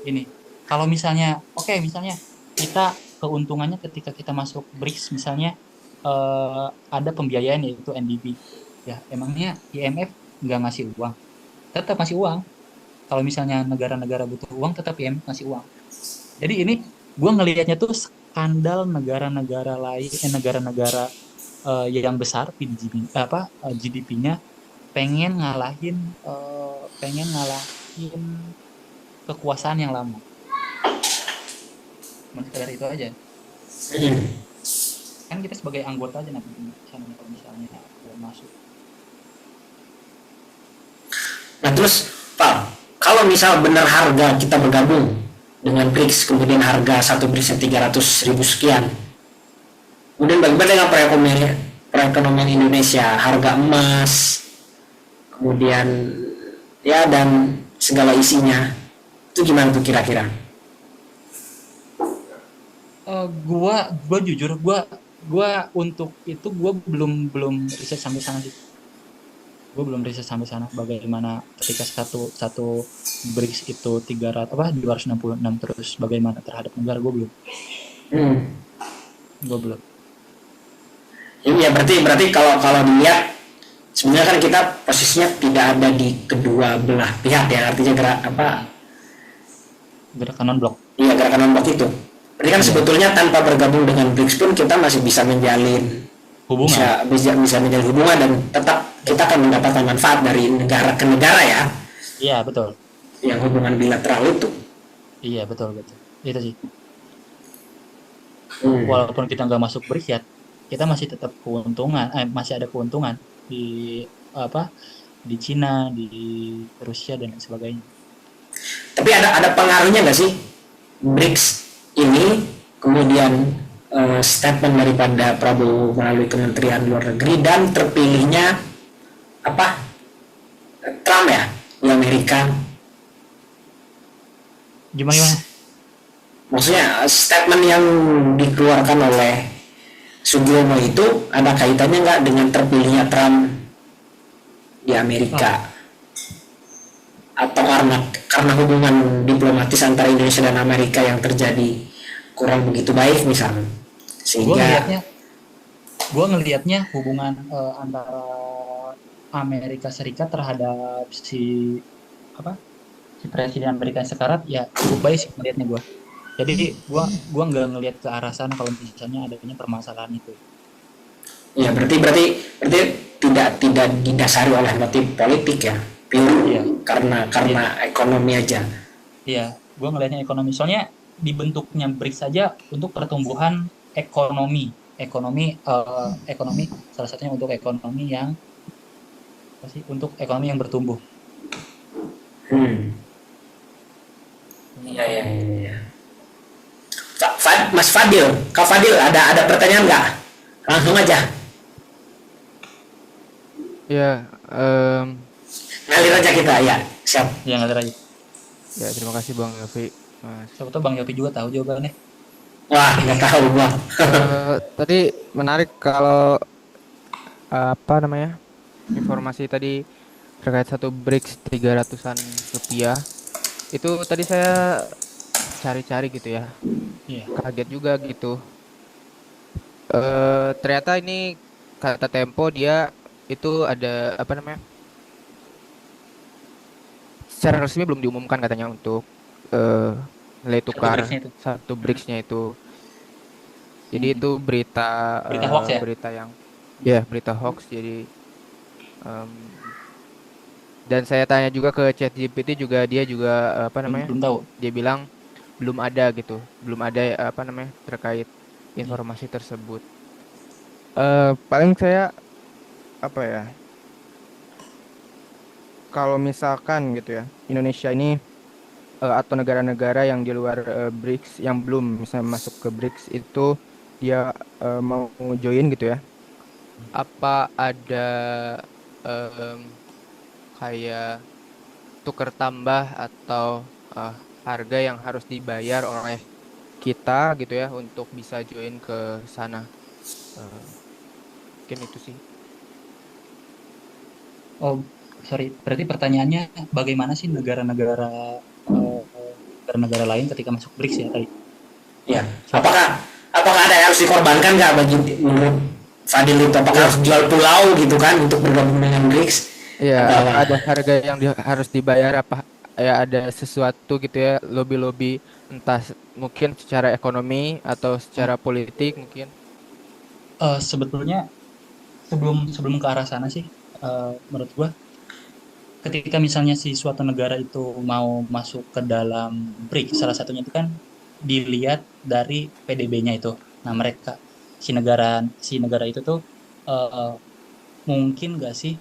Ini, kalau misalnya, oke, misalnya kita keuntungannya ketika kita masuk BRICS, misalnya ada pembiayaan yaitu NDB. Ya, emangnya IMF nggak ngasih uang? Tetap ngasih uang. Kalau misalnya negara-negara butuh uang, tetap IMF ngasih uang. Jadi ini gue ngelihatnya tuh skandal negara-negara lain, negara-negara yang besar GDP-nya pengen ngalahin kekuasaan yang lama. Cuma sekedar itu aja. Hmm. Kan kita sebagai anggota aja nanti misalnya kalau misalnya masuk. Nah terus Pak, kalau misal benar harga kita bergabung dengan BRICS, kemudian harga satu BRICS 300.000 sekian, kemudian bagaimana dengan perekonomian Indonesia, harga emas, kemudian ya dan segala isinya, itu gimana tuh kira-kira? Gua jujur, gua untuk itu gua belum belum riset sampai sana sih. Gue belum riset sampai sana bagaimana ketika satu satu BRICS itu 300 apa 266 terus bagaimana terhadap negara, Hmm. gue belum. Ya berarti berarti kalau kalau dilihat sebenarnya kan kita posisinya tidak ada di kedua belah pihak ya, artinya gerak apa, Gerakan non blok. iya gerakan non-blok itu. Berarti kan Iya, sebetulnya tanpa bergabung dengan BRICS pun kita masih bisa menjalin, hubungan. bisa menjalin hubungan dan tetap kita akan mendapatkan manfaat dari negara ke negara ya, Iya, betul. yang hubungan bilateral itu. Iya, betul, betul. Itu sih. Hmm. Walaupun kita nggak masuk BRICS ya, kita masih tetap keuntungan, masih ada keuntungan di apa di Cina, di Rusia dan lain sebagainya. Tapi ada pengaruhnya nggak sih BRICS ini, kemudian statement daripada Prabowo melalui Kementerian Luar Negeri dan terpilihnya apa Trump ya di Amerika, Gimana gimana? maksudnya statement yang dikeluarkan oleh Sugiono itu ada kaitannya nggak dengan terpilihnya Trump di Oh, Amerika, atau karena hubungan diplomatis antara Indonesia dan Amerika yang terjadi kurang begitu baik misalnya, gue sehingga ngelihatnya gue ngelihatnya hubungan antara Amerika Serikat terhadap apa si presiden Amerika yang sekarang ya cukup baik sih melihatnya gue. Jadi gua nggak ngelihat ke arah sana kalau misalnya adanya permasalahan itu. ya berarti berarti berarti tidak didasari oleh motif politik ya, Iya, pure iya, karena ekonomi aja. iya. Gua ngelihatnya ekonomi. Soalnya dibentuknya BRICS saja untuk pertumbuhan ekonomi, ekonomi ekonomi salah satunya untuk ekonomi yang apa sih? Untuk ekonomi yang bertumbuh. Hmm. Iya, iya, iya, iya. Mas Fadil, Kak Fadil ada pertanyaan nggak? Langsung aja, Ya, ngalir aja kita ya. Siap. Ya nggak aja. ya terima kasih Bang Yofi, Mas. Siapa tahu Bang Yopi juga tahu jawabannya. Wah, nggak tahu bang. Tadi menarik kalau apa namanya informasi tadi terkait satu BRICS 300-an rupiah. Itu tadi saya cari-cari gitu ya, Iya. kaget juga gitu. Ternyata ini kata Tempo dia itu ada apa namanya? Secara resmi belum diumumkan katanya untuk eh, nilai Satu tukar BRICS-nya itu. satu Hmm, BRICS-nya itu. Jadi hmm. itu berita Berita hoax ya. berita yang ya berita hoax. Jadi em, dan saya tanya juga ke ChatGPT juga dia juga apa Belum namanya? belum tahu. Dia bilang belum ada gitu, belum ada apa namanya terkait Iya. informasi tersebut. Paling saya apa ya? Kalau misalkan gitu ya, Indonesia ini atau negara-negara yang di luar BRICS yang belum misalnya masuk ke BRICS itu dia mau join gitu ya. Apa ada em, kayak tuker tambah atau harga yang harus dibayar oleh kita gitu ya untuk bisa join ke sana. Eh, Mungkin itu sih. Oh, sorry. Berarti pertanyaannya bagaimana sih negara-negara lain ketika masuk BRICS ya tadi? Ya, Sorry. apakah ada yang harus dikorbankan nggak bagi menurut Fadil itu? Apakah harus Iya, jual pulau gitu kan untuk bergabung dengan BRICS? iya. Atau Apa apa? ada harga yang harus dibayar? Apa ya ada sesuatu gitu ya, lobby-lobby entah mungkin secara ekonomi atau secara politik mungkin. Sebetulnya sebelum sebelum ke arah sana sih, menurut gua, ketika misalnya si suatu negara itu mau masuk ke dalam BRICS, salah satunya itu kan dilihat dari PDB-nya itu. Nah, si negara itu tuh eh, mungkin gak sih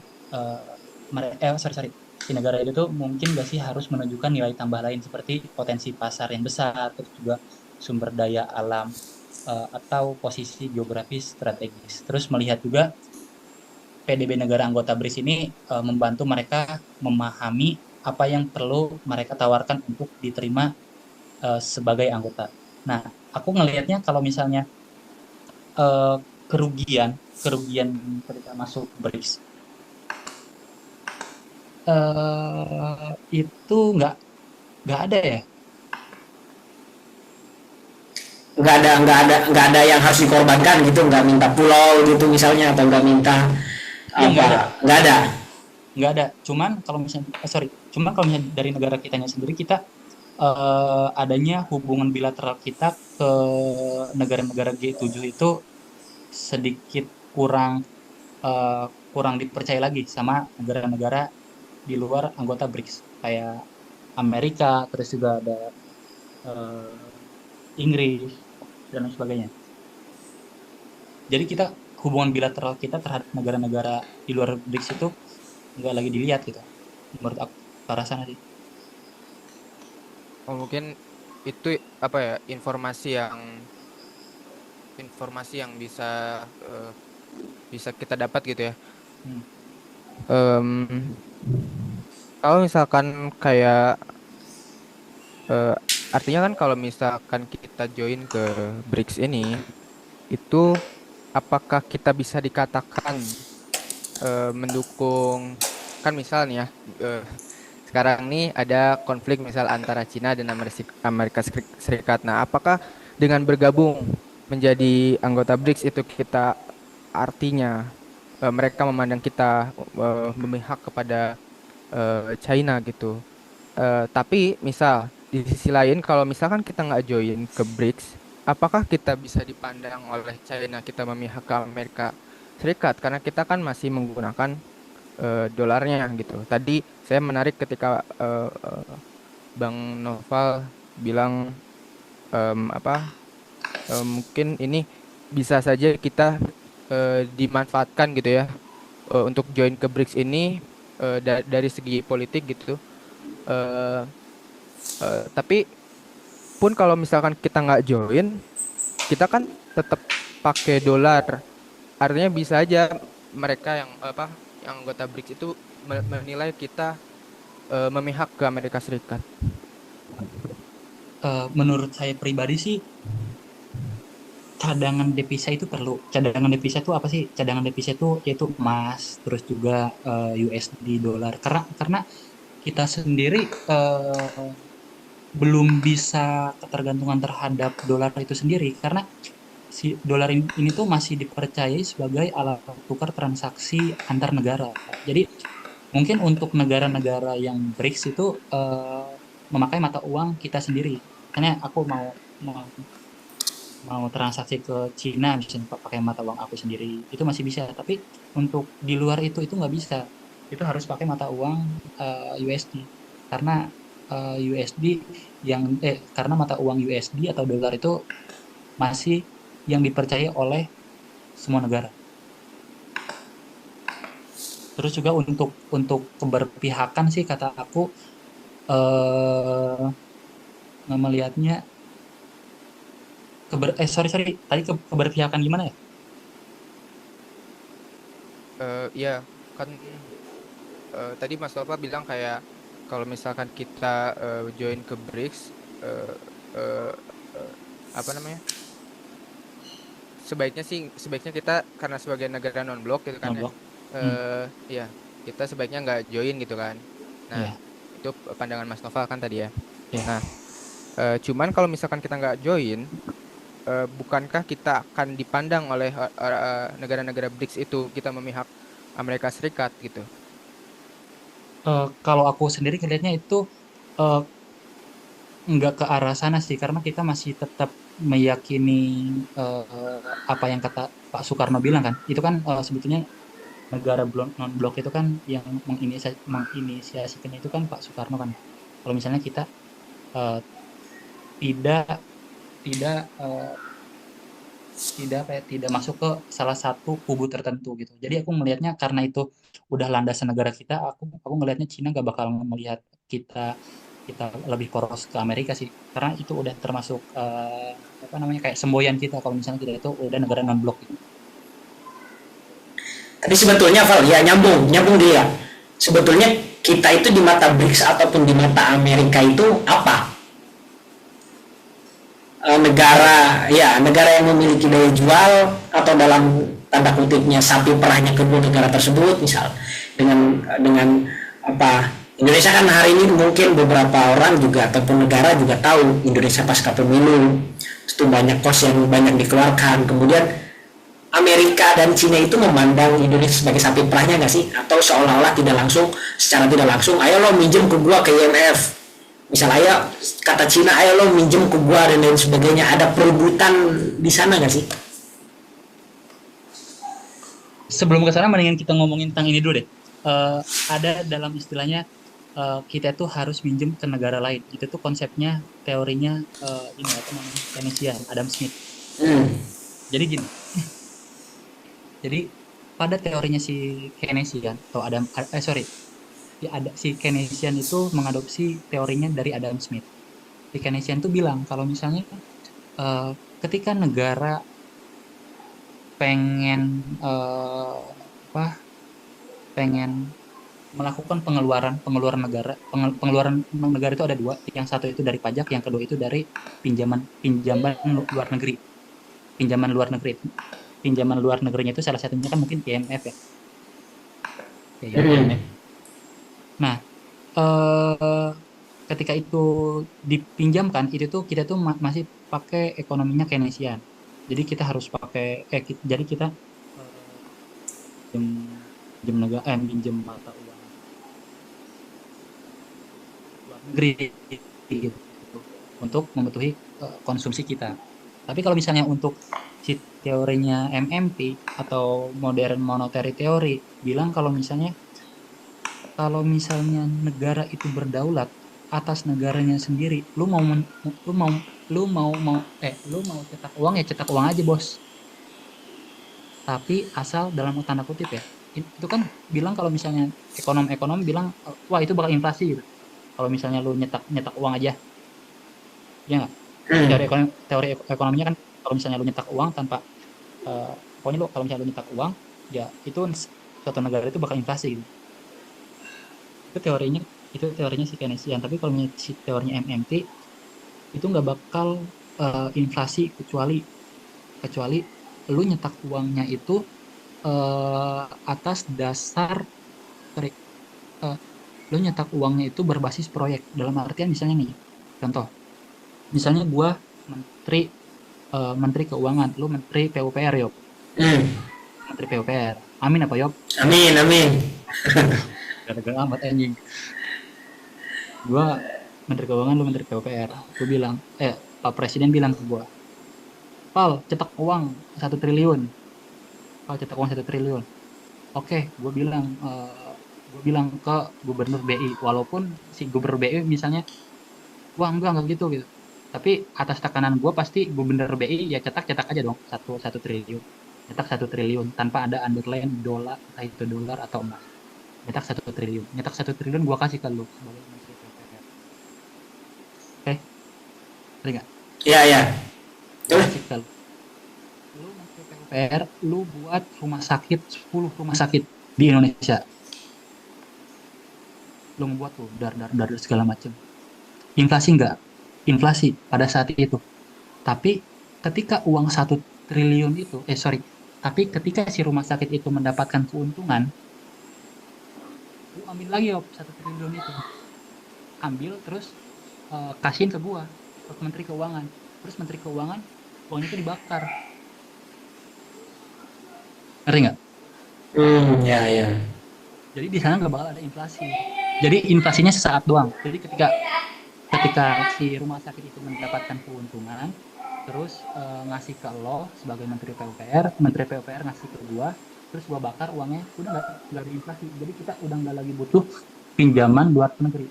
sorry sorry si negara itu tuh mungkin gak sih harus menunjukkan nilai tambah lain seperti potensi pasar yang besar, terus juga sumber daya alam atau posisi geografis strategis. Terus melihat juga PDB negara anggota BRICS ini membantu mereka memahami apa yang perlu mereka tawarkan untuk diterima sebagai anggota. Nah, aku ngelihatnya kalau misalnya eh, kerugian kerugian ketika masuk BRICS itu nggak ada ya. Nggak ada yang harus dikorbankan gitu, nggak minta pulau gitu misalnya, atau nggak minta Iya, nggak ada. apa, nggak ada. Nggak ada. Cuman kalau misalnya dari negara kitanya sendiri, kita adanya hubungan bilateral kita ke negara-negara G7 itu sedikit kurang eh, kurang dipercaya lagi sama negara-negara di luar anggota BRICS, kayak Amerika, terus juga ada Inggris dan lain sebagainya. Jadi hubungan bilateral kita terhadap negara-negara di luar BRICS itu nggak lagi dilihat gitu. Menurut aku ke arah sana sih. Oh, mungkin itu apa ya, informasi yang eh, bisa kita dapat gitu ya. Hmm. Em, Kalau misalkan kayak eh, artinya kan kalau misalkan kita join ke BRICS ini, itu apakah kita bisa dikatakan mendukung, kan misalnya ya, eh, sekarang nih ada konflik misal antara Cina dan Amerika Serikat. Nah, apakah dengan bergabung menjadi anggota BRICS itu kita artinya mereka memandang kita memihak kepada China gitu. Tapi misal di sisi lain kalau misalkan kita nggak join ke BRICS, apakah kita bisa dipandang oleh China kita memihak ke Amerika Serikat karena kita kan masih menggunakan dolarnya gitu. Tadi saya menarik ketika Bang Noval bilang apa mungkin ini bisa saja kita dimanfaatkan gitu ya untuk join ke BRICS ini dari segi politik gitu. Eh, tapi pun kalau misalkan kita nggak join, kita kan tetap pakai dolar. Artinya bisa aja mereka yang apa yang anggota BRICS itu menilai kita memihak ke Amerika Serikat. Menurut saya pribadi sih, cadangan devisa itu perlu. Cadangan devisa itu apa sih? Cadangan devisa itu yaitu emas, terus juga USD dolar. Karena kita sendiri belum bisa ketergantungan terhadap dolar itu sendiri, karena si dolar ini tuh masih dipercayai sebagai alat tukar transaksi antar negara. Jadi mungkin untuk negara-negara yang BRICS itu memakai mata uang kita sendiri. Misalnya aku mau mau transaksi ke Cina misalnya pakai mata uang aku sendiri, itu masih bisa. Tapi untuk di luar itu nggak bisa. Itu harus pakai mata uang USD, karena USD karena mata uang USD atau dolar itu masih yang dipercaya oleh semua negara. Terus juga untuk keberpihakan sih, kata aku eh melihatnya sorry sorry tadi keberpihakan gimana ya? Ya kan tadi Mas Nova bilang kayak kalau misalkan kita join ke BRICS, eh, eh, apa namanya, sebaiknya kita karena sebagai negara non blok gitu kan ya, non-blok. Hmm, ya kita sebaiknya nggak join gitu kan. Nah, ya, itu pandangan Mas Nova kan tadi ya. ya. Nah, cuman kalau misalkan kita nggak join, bukankah kita akan dipandang oleh negara-negara BRICS itu kita memihak Amerika Serikat gitu? Kalau aku sendiri ngelihatnya itu eh, nggak ke arah sana sih, karena kita masih tetap meyakini apa yang kata Pak Soekarno bilang kan. Itu kan sebetulnya negara non blok itu kan yang menginisiasikan itu kan Pak Soekarno kan. Kalau misalnya kita eh, tidak tidak eh, tidak kayak tidak masuk ke salah satu kubu tertentu gitu. Jadi aku melihatnya karena itu udah landasan negara kita, aku ngelihatnya Cina gak bakal melihat kita kita lebih poros ke Amerika sih, karena itu udah termasuk apa namanya kayak semboyan kita kalau misalnya kita itu udah negara non blok gitu. Tapi sebetulnya Val, ya nyambung dia. Sebetulnya kita itu di mata BRICS ataupun di mata Amerika itu apa? Negara yang memiliki daya jual atau dalam tanda kutipnya sapi perahnya kedua negara tersebut, misal dengan apa, Indonesia kan hari ini mungkin beberapa orang juga ataupun negara juga tahu Indonesia pasca pemilu itu banyak kos yang banyak dikeluarkan, kemudian Amerika dan Cina itu memandang Indonesia sebagai sapi perahnya nggak sih, atau seolah-olah secara tidak langsung, ayo lo minjem ke gua ke IMF, misalnya kata Cina, ayo lo minjem ke gua dan lain sebagainya, ada perebutan di sana nggak sih? Sebelum ke sana mendingan kita ngomongin tentang ini dulu deh. Eh, ada dalam istilahnya kita tuh harus minjem ke negara lain. Itu tuh konsepnya, teorinya ini apa namanya, Keynesian, Adam Smith. Hmm. Jadi gini, jadi pada teorinya si Keynesian atau sorry, si Keynesian itu mengadopsi teorinya dari Adam Smith. Si Keynesian tuh bilang kalau misalnya eh, ketika negara pengen apa, pengen melakukan pengeluaran negara, pengeluaran negara itu ada dua. Yang satu itu dari pajak, yang kedua itu dari pinjaman pinjaman luar negeri. Pinjaman luar negeri. Pinjaman luar negerinya itu salah satunya kan mungkin IMF ya. Ya, IMF. Nah, eh, ketika itu dipinjamkan, itu tuh kita tuh masih pakai ekonominya Keynesian. Jadi kita harus pakai jadi kita jem jem negara pinjem mata uang luar negeri gitu untuk memenuhi konsumsi kita. Tapi kalau misalnya untuk si teorinya MMT atau modern monetary theory bilang kalau misalnya negara itu berdaulat atas negaranya sendiri, lu mau lu mau cetak uang ya cetak uang aja bos. Tapi asal dalam tanda kutip ya. Itu kan bilang kalau misalnya ekonom-ekonom bilang wah itu bakal inflasi gitu. Kalau misalnya lu nyetak nyetak uang aja, ya nggak? Teori ekonominya kan kalau misalnya lu nyetak uang tanpa pokoknya lu kalau misalnya lu nyetak uang ya itu suatu negara itu bakal inflasi gitu. Itu teorinya itu teorinya si Keynesian. Tapi kalau si teorinya MMT itu nggak bakal inflasi kecuali lu nyetak uangnya itu atas dasar sorry, eh, lu nyetak uangnya itu berbasis proyek. Dalam artian misalnya nih, contoh, misalnya gua menteri menteri keuangan, lu menteri PUPR yuk, Hmm. menteri PUPR. Amin apa yuk? Amin, amin. Gara-gara amat anjing. Gua menteri keuangan, lu menteri PUPR. Gua bilang, Pak Presiden bilang ke gua, Pal, cetak uang 1 triliun. Pal, cetak uang 1 triliun. Oke, gue bilang ke gubernur BI, walaupun si gubernur BI misalnya wah enggak gitu gitu, tapi atas tekanan gue pasti gubernur BI ya cetak cetak aja dong satu satu triliun, cetak 1 triliun tanpa ada underline dolar, entah itu dolar atau emas, cetak 1 triliun, nyetak 1 triliun gue kasih ke lu sebagai menteri PUPR. Oke, ngerti nggak? Ya, ya. Gue kasih ke lu menteri PUPR, lu buat rumah sakit 10 rumah sakit di Indonesia, lu ngebuat tuh dar dar dar segala macam. Inflasi enggak? Inflasi pada saat itu. Tapi ketika uang 1 triliun itu, tapi ketika si rumah sakit itu mendapatkan keuntungan, lu ambil lagi 1 triliun itu, ambil terus kasihin ke gua, ke Menteri Keuangan. Terus Menteri Keuangan uangnya itu dibakar, ngerti nggak? Ya, ya. Jadi di sana nggak bakal ada inflasi. Jadi inflasinya sesaat doang. Jadi ketika ketika si rumah sakit itu mendapatkan keuntungan, terus ngasih ke lo sebagai Menteri PUPR ngasih ke gua, terus gua bakar uangnya, udah nggak ada inflasi. Jadi kita udah nggak lagi butuh pinjaman luar negeri.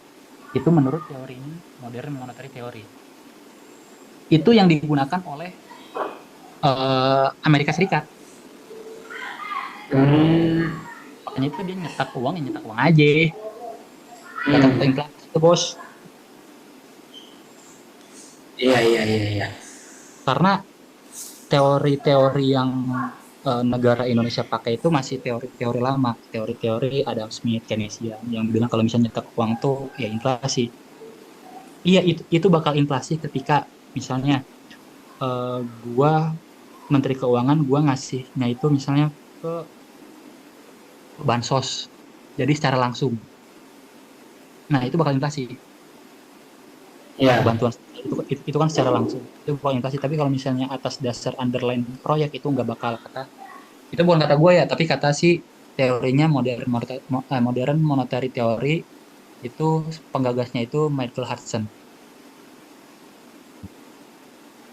Itu menurut teori ini, modern monetary theory. Itu yang digunakan oleh Amerika Serikat. Makanya itu dia nyetak uang, ya nyetak uang aja. Nggak takut inflasi itu, bos. Iya, iya, iya, iya. Karena teori-teori yang negara Indonesia pakai itu masih teori-teori lama, teori-teori Adam Smith, Keynesian, yang bilang kalau misalnya nyetak uang tuh ya inflasi. Iya, itu bakal inflasi ketika misalnya gua Menteri Keuangan, gua ngasihnya itu misalnya ke bansos, jadi secara langsung. Nah, itu bakal inflasi. Iya. Bantuan itu kan secara langsung, itu bakal inflasi. Tapi kalau misalnya atas dasar underline proyek itu nggak bakal, kata itu bukan kata gue ya, tapi kata si teorinya modern monetary theory, itu penggagasnya itu Michael Hudson.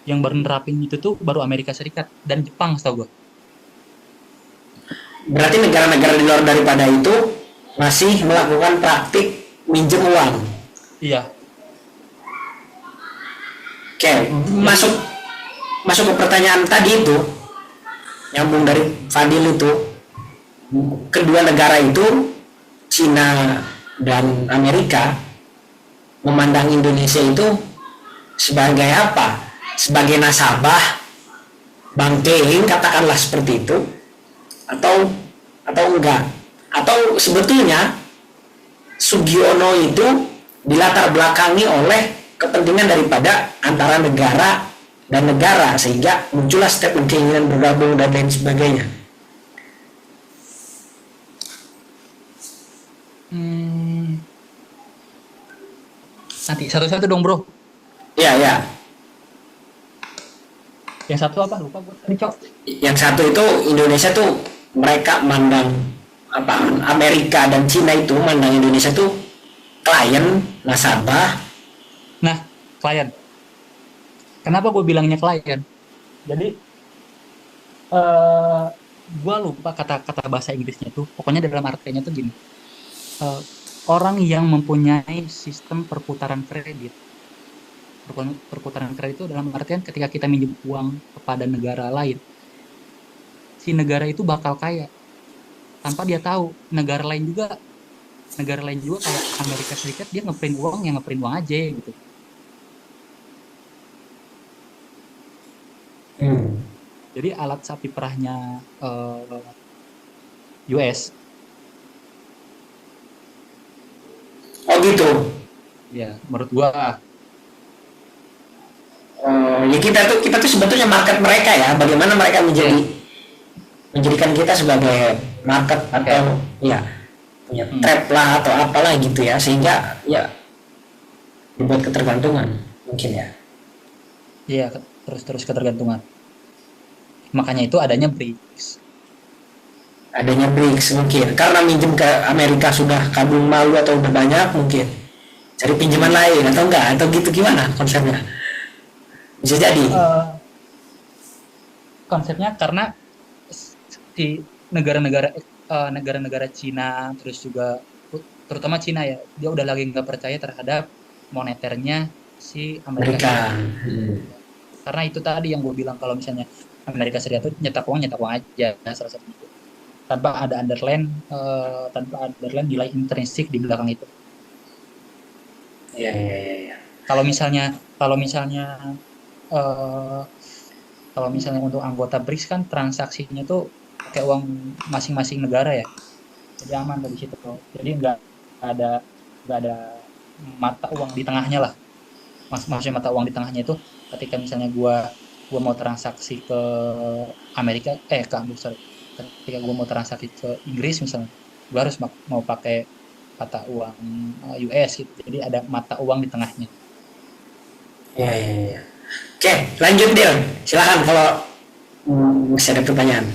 Yang baru nerapin itu tuh baru Amerika Serikat dan Jepang, setahu gue. Berarti negara-negara di luar daripada itu masih melakukan praktik minjem uang. Iya. Oke, masuk masuk ke pertanyaan tadi itu, nyambung dari Fadil itu, kedua negara itu, Cina dan Amerika, memandang Indonesia itu sebagai apa? Sebagai nasabah bank keliling, katakanlah seperti itu, atau enggak? Atau sebetulnya Sugiono itu dilatar belakangi oleh kepentingan daripada antara negara dan negara, sehingga muncullah statement keinginan bergabung dan lain sebagainya. Nanti satu-satu dong, bro. Ya, ya. Yang satu apa, lupa gue tadi, Cok. Yang satu itu Indonesia tuh, mereka mandang apa, Amerika dan Cina itu mandang Indonesia tuh klien, nasabah. Nah, klien. Kenapa gue bilangnya klien? Jadi gue lupa kata-kata bahasa Inggrisnya tuh. Pokoknya dalam artinya tuh gini. Orang yang mempunyai sistem perputaran kredit. Perputaran kredit itu dalam artian ketika kita minjem uang kepada negara lain, si negara itu bakal kaya tanpa dia tahu. Negara lain juga kayak Amerika Serikat, dia ngeprint uang aja gitu. Jadi alat sapi perahnya US. Oh gitu. Ya, menurut gua. Ya kita tuh sebetulnya market mereka ya. Bagaimana mereka menjadikan kita sebagai market atau ya punya trap lah atau apalah gitu ya, sehingga ya dibuat ketergantungan mungkin ya. Iya, terus ketergantungan. Makanya itu adanya BRICS. Adanya BRICS mungkin karena minjem ke Amerika sudah kadung malu atau udah banyak, mungkin cari pinjaman lain atau enggak, atau gitu, gimana konsepnya? Bisa jadi. Konsepnya karena di negara-negara Cina, terus juga terutama Cina ya, dia udah lagi nggak percaya terhadap moneternya si Amerika Serikat. Karena itu tadi yang gue bilang, kalau misalnya Amerika Serikat itu nyetak uang aja, salah satunya itu tanpa ada underline nilai intrinsik di belakang itu. Iya, iya, iya. Kalau misalnya eh, kalau misalnya untuk anggota BRICS kan transaksinya tuh pakai uang masing-masing negara ya, jadi aman dari situ. Jadi nggak ada mata uang di tengahnya lah. maksudnya mata uang di tengahnya itu ketika misalnya gua mau transaksi ke Amerika sorry, ketika gua mau transaksi ke Inggris misalnya, gua harus mau pakai mata uang US gitu, jadi ada mata uang di tengahnya. Ya, ya, ya. Oke, lanjut Dil. Silakan kalau masih ada pertanyaan.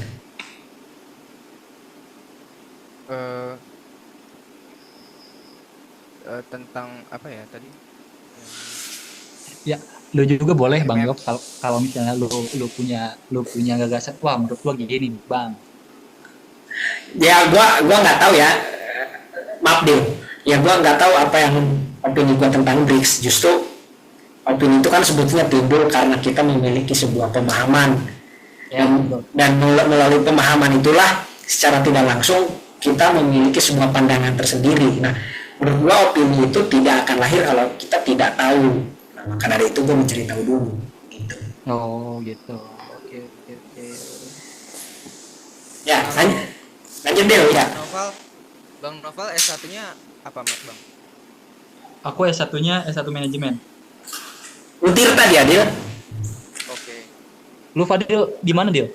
Eh, tentang apa ya tadi? Ya, lu juga boleh Bang MM. Yop, kalau kalau misalnya lu punya gagasan, wah menurut gua gini Bang. Ya, gua nggak tahu ya. Maaf Dil. Ya, gua nggak tahu apa yang opini gua tentang BRICS. Justru opini itu kan sebetulnya timbul karena kita memiliki sebuah pemahaman, Ya, dan betul. melalui pemahaman itulah secara tidak langsung kita memiliki sebuah pandangan tersendiri. Nah, menurut gua opini itu tidak akan lahir kalau kita tidak tahu. Nah, maka dari itu gua mencari tahu dulu gitu. Oh, gitu. Oke, oke, oke. Ya, Kalau lanjut Del ya. Bang Noval S1-nya apa, Bang? Aku S1-nya S1 manajemen. Utirta dia Del. Oke. Lu Fadil di mana dia?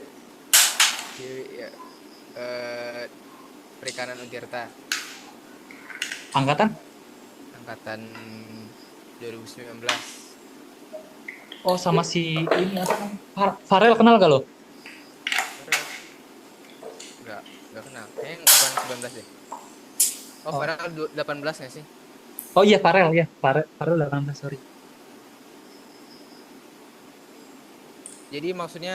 Di ya, eh, Perikanan Untirta Angkatan? angkatan 2019. Oh, sama si ini apa namanya? Farel kenal gak lo? Farel nggak kenal. Kayaknya bukan 19 deh. Oh, Oh, Farel 18 nggak sih? oh iya Farel ya. Farel 18, sorry. Jadi maksudnya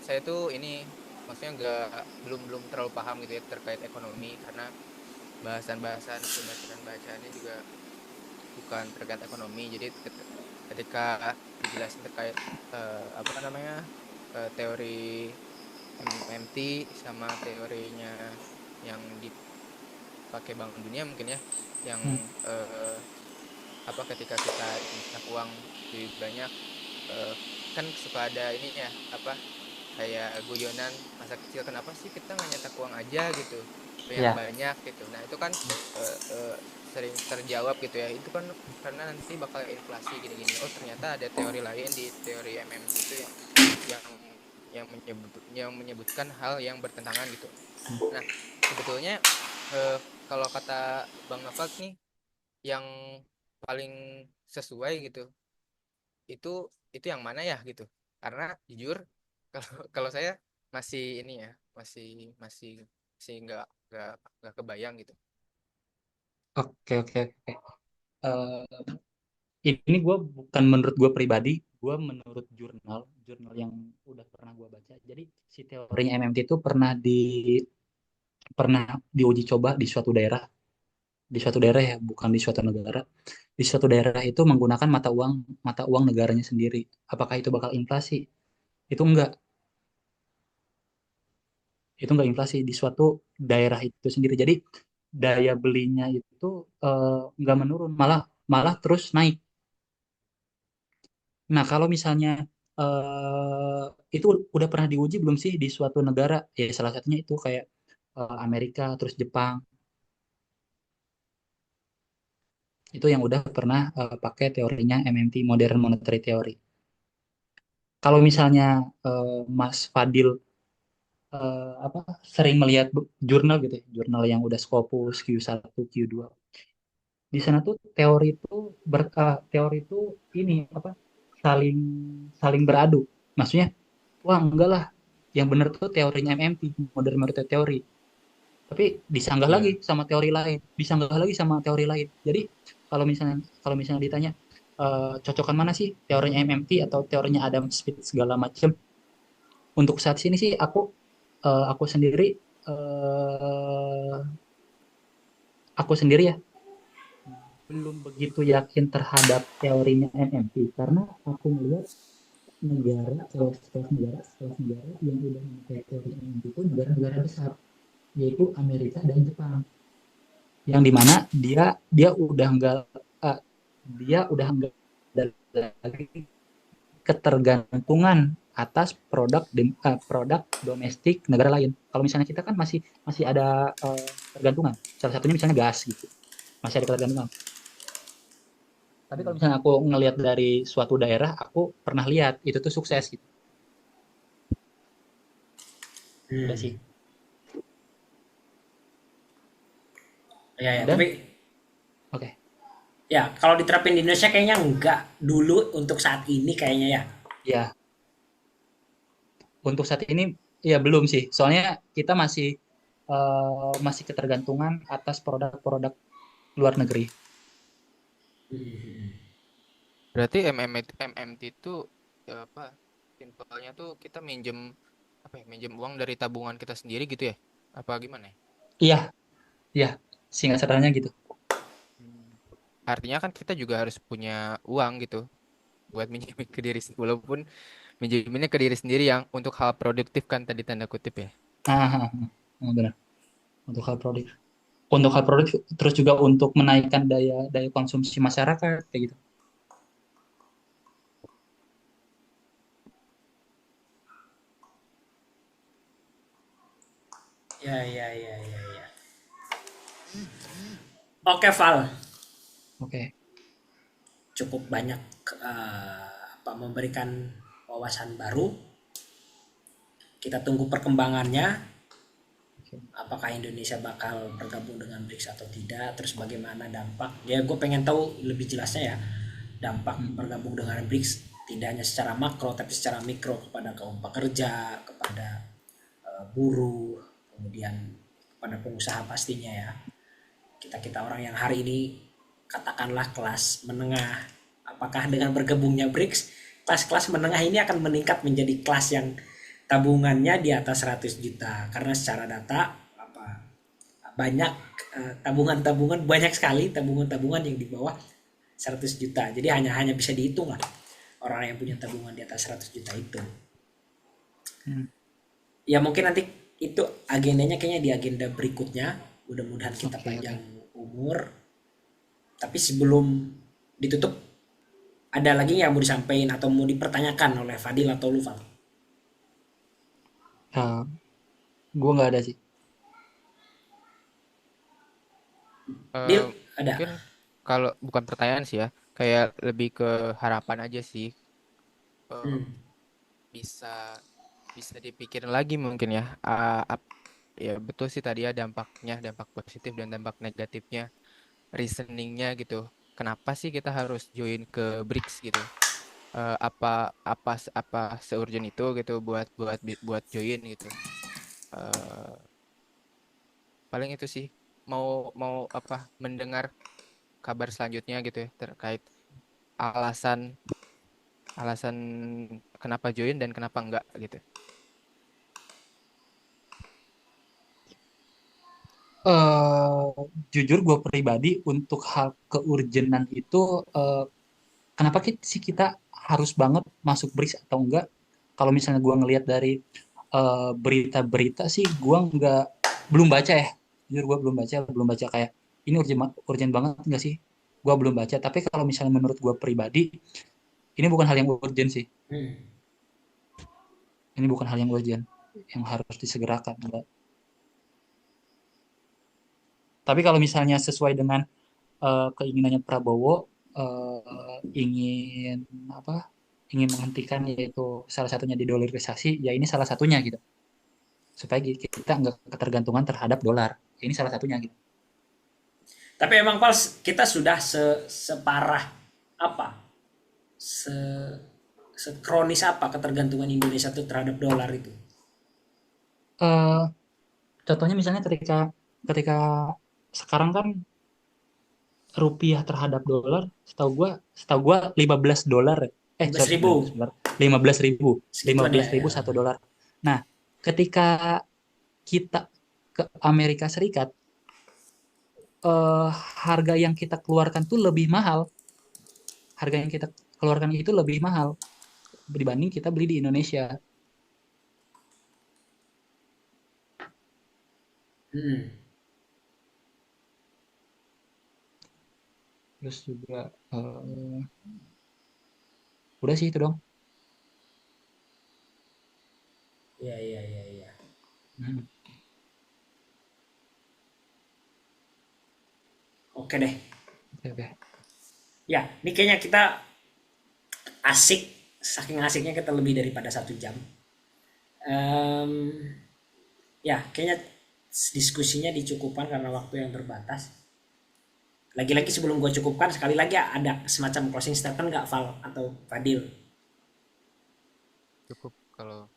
saya tuh ini maksudnya nggak belum belum terlalu paham gitu ya terkait ekonomi karena bahasan-bahasan bacaan-bacaannya juga bukan terkait ekonomi. Jadi ketika dijelasin terkait apa namanya teori MMT sama teorinya yang dipakai Bank Dunia mungkin ya yang Hmm. apa ketika kita nyetak uang lebih banyak eh, kan suka ada ini ya apa kayak guyonan masa kecil kenapa sih kita nggak nyetak uang aja gitu Ya. banyak-banyak gitu. Nah itu kan eh, eh, sering terjawab gitu ya itu kan karena nanti bakal inflasi gini-gini. Oh ternyata ada teori lain di teori MMT itu yang yang menyebutkan hal yang bertentangan gitu. Nah sebetulnya eh, kalau kata Bang Nafak nih yang paling sesuai gitu itu yang mana ya gitu karena jujur kalau saya masih ini ya masih masih masih nggak kebayang gitu. Oke, oke, oke. Eh, ini gue bukan menurut gue pribadi, gue menurut jurnal yang udah pernah gue baca. Jadi si teorinya MMT itu pernah diuji coba di suatu daerah ya, bukan di suatu negara. Di suatu daerah itu menggunakan mata uang negaranya sendiri. Apakah itu bakal inflasi? Itu enggak. Itu enggak inflasi di suatu daerah itu sendiri. Jadi daya belinya itu enggak menurun, malah malah terus naik. Nah, kalau misalnya itu udah pernah diuji belum sih di suatu negara? Ya salah satunya itu kayak Amerika, terus Jepang. Itu yang udah pernah pakai teorinya MMT, Modern Monetary Theory. Kalau misalnya Mas Fadil apa sering melihat jurnal gitu ya, jurnal yang udah Scopus Q1, Q2. Di sana tuh teori itu ini apa saling saling beradu. Maksudnya, wah enggak lah, yang benar tuh teorinya MMT, Modern Monetary Theory. Tapi disanggah lagi Iya. sama teori lain, disanggah lagi sama teori lain. Jadi kalau misalnya ditanya cocokan mana sih teorinya MMT atau teorinya Adam Smith segala macam, untuk saat ini sih aku sendiri eh, aku sendiri ya belum begitu yakin terhadap teorinya MMT karena aku melihat sekelas negara yang udah memakai teori MMT itu negara-negara besar, yaitu Amerika dan Jepang, yang dimana dia udah nggak eh, dia udah nggak ada lagi ketergantungan atas produk domestik negara lain. Kalau misalnya kita kan masih masih ada tergantungan. Salah satunya misalnya gas gitu. Masih ada ketergantungan. Tapi kalau misalnya aku ngelihat dari suatu daerah, aku pernah lihat itu tuh sukses gitu. Udah Hmm. sih. Ya, ya, Dan tapi oke, ya kalau diterapin di Indonesia kayaknya enggak dulu untuk saat ini kayaknya ya. ya untuk saat ini ya belum sih. Soalnya kita masih ketergantungan atas produk-produk luar negeri. Hmm. Berarti MMT itu apa? Simpelnya tuh kita minjem apa ya? Minjem uang dari tabungan kita sendiri gitu ya? Apa gimana ya? Iya, iya. Singkat sadarnya gitu. Hmm. Artinya kan kita juga harus punya uang gitu buat minjemin ke diri sendiri, walaupun minjeminnya ke diri sendiri yang untuk hal produktif kan tadi tanda kutip ya. Benar. Untuk hal produk. Untuk hal produk terus juga untuk menaikkan daya daya konsumsi masyarakat kayak gitu. Ya, ya, ya, ya, ya. Oke, Val. Oke. Cukup banyak apa memberikan wawasan baru. Kita tunggu perkembangannya. Oke. Apakah Indonesia bakal bergabung dengan BRICS atau tidak? Terus bagaimana dampak? Ya, gue pengen tahu lebih jelasnya ya. Dampak Hmm. bergabung dengan BRICS tidak hanya secara makro tapi secara mikro kepada kaum pekerja, kepada buruh, kemudian kepada pengusaha pastinya ya. Kita-kita orang yang hari ini katakanlah kelas menengah, apakah dengan bergabungnya BRICS kelas-kelas menengah ini akan meningkat menjadi kelas yang tabungannya di atas 100 juta, karena secara data apa banyak tabungan-tabungan, banyak sekali tabungan-tabungan yang di bawah 100 juta. Jadi hanya hanya bisa dihitung lah orang yang punya tabungan di atas 100 juta itu. Hmm. Ya mungkin nanti itu agendanya kayaknya di agenda berikutnya. Mudah-mudahan kita Oke, panjang oke. umur. Tapi sebelum ditutup, ada lagi yang mau disampaikan atau mau dipertanyakan oleh Fadil atau Lufal? Ya, gue nggak ada sih. Dil, ada? Mungkin kalau bukan pertanyaan sih ya, kayak lebih ke harapan aja sih. Hmm. Eh, bisa bisa dipikirin lagi mungkin ya. Ya betul sih tadi ya dampaknya, dampak positif dan dampak negatifnya, reasoningnya gitu. Kenapa sih kita harus join ke BRICS gitu? Apa apa seurgent itu gitu buat join gitu. Eh, Paling itu sih mau mau apa mendengar kabar selanjutnya gitu ya terkait alasan alasan kenapa join dan kenapa enggak gitu. eh Jujur gue pribadi untuk hal keurgenan itu, eh, kenapa sih kita harus banget masuk BRICS atau enggak? Kalau misalnya gue ngelihat dari berita-berita sih, gue nggak belum baca ya. Jujur gue belum baca kayak ini urgent banget enggak sih? Gue belum baca. Tapi kalau misalnya menurut gue pribadi, ini bukan hal yang urgent sih. Hmm. Ini bukan hal yang urgent yang harus disegerakan. Enggak. Tapi kalau misalnya sesuai dengan keinginannya Prabowo, ingin apa? Ingin menghentikan yaitu salah satunya didolarisasi, ya ini salah satunya gitu. Supaya kita nggak ketergantungan terhadap dolar. Ini salah satunya gitu. Tapi emang Pals, kita sudah separah apa? Se sekronis apa ketergantungan Indonesia itu terhadap dolar itu? Eh, Contohnya misalnya ketika ketika sekarang kan rupiah terhadap dolar, setahu gua 15 dolar ya. 15 Sorry, 15 ribu dolar. 15.000. lima segituan belas ya, ribu ya. satu dolar. Nah, ketika kita ke Amerika Serikat, eh, harga yang kita keluarkan tuh lebih mahal. Harga yang kita keluarkan itu lebih mahal dibanding kita beli di Indonesia. Hmm. Terus juga udah sih itu dong. Ya, ya, ya, ya. Hmm. Oke deh. Oke, oke. Ya, ini kayaknya kita asik, saking asiknya kita lebih daripada 1 jam. Em, ya, kayaknya diskusinya dicukupkan karena waktu yang terbatas. Lagi-lagi sebelum gue cukupkan, sekali lagi ada semacam closing statement nggak, Val atau Fadil? Cukup kalau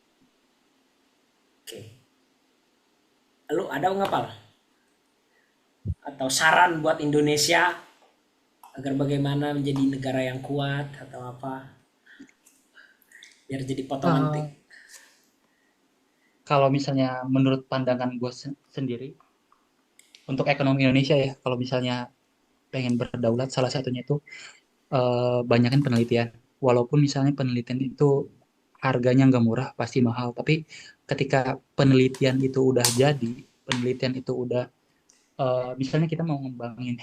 Oke. Lu ada nggak, Val? Atau saran buat Indonesia agar bagaimana menjadi negara yang kuat atau apa? Biar jadi potongan Eh, kalau misalnya menurut pandangan gue sendiri, untuk ekonomi Indonesia ya, kalau misalnya pengen berdaulat, salah satunya itu banyakin penelitian. Walaupun misalnya penelitian itu harganya nggak murah, pasti mahal. Tapi ketika penelitian itu udah jadi, penelitian itu udah, misalnya kita mau ngembangin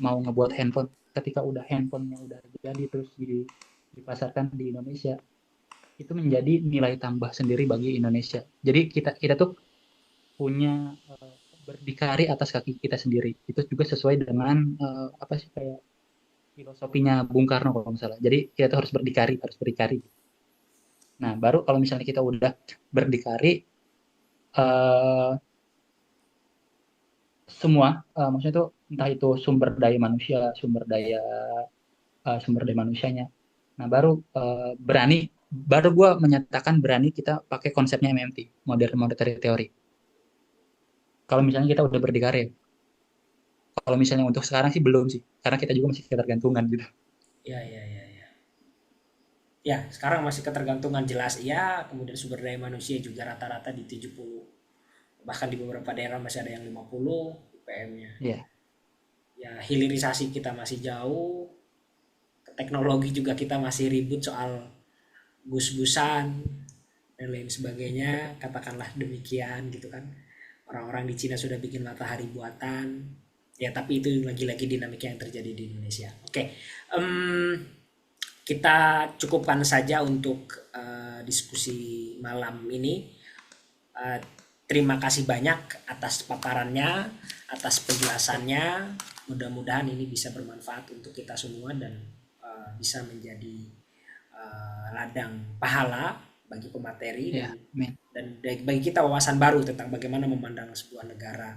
mau ngebuat handphone, ketika udah handphonenya udah jadi terus dipasarkan di Indonesia, itu menjadi nilai tambah sendiri bagi Indonesia. Jadi kita kita tuh punya berdikari atas kaki kita sendiri. Itu juga sesuai dengan apa sih, kayak filosofinya Bung Karno kalau nggak salah. Jadi kita tuh harus berdikari. Nah, baru kalau misalnya kita udah berdikari, eh, semua, maksudnya tuh entah itu sumber daya manusia, sumber daya manusianya. Nah, baru gue menyatakan berani kita pakai konsepnya MMT, Modern Monetary Theory. Kalau misalnya kita udah berdikari, kalau misalnya untuk sekarang sih belum sih, karena kita juga masih ketergantungan gitu. Ya, ya, ya, ya. Ya, sekarang masih ketergantungan jelas iya, kemudian sumber daya manusia juga rata-rata di 70. Bahkan di beberapa daerah masih ada yang 50 IPM-nya. Iya, Ya, hilirisasi kita masih jauh, teknologi juga kita masih ribut soal gus-gusan dan lain sebagainya, katakanlah demikian gitu kan. Orang-orang di Cina sudah bikin matahari buatan. Ya, tapi itu lagi-lagi dinamika yang terjadi di Indonesia. Oke. Kita cukupkan saja untuk diskusi malam ini. Eh, Terima kasih banyak atas paparannya, atas penjelasannya. Mudah-mudahan ini bisa bermanfaat untuk kita semua dan bisa menjadi ladang pahala bagi pemateri iya, amin. dan bagi kita wawasan baru tentang bagaimana memandang sebuah negara,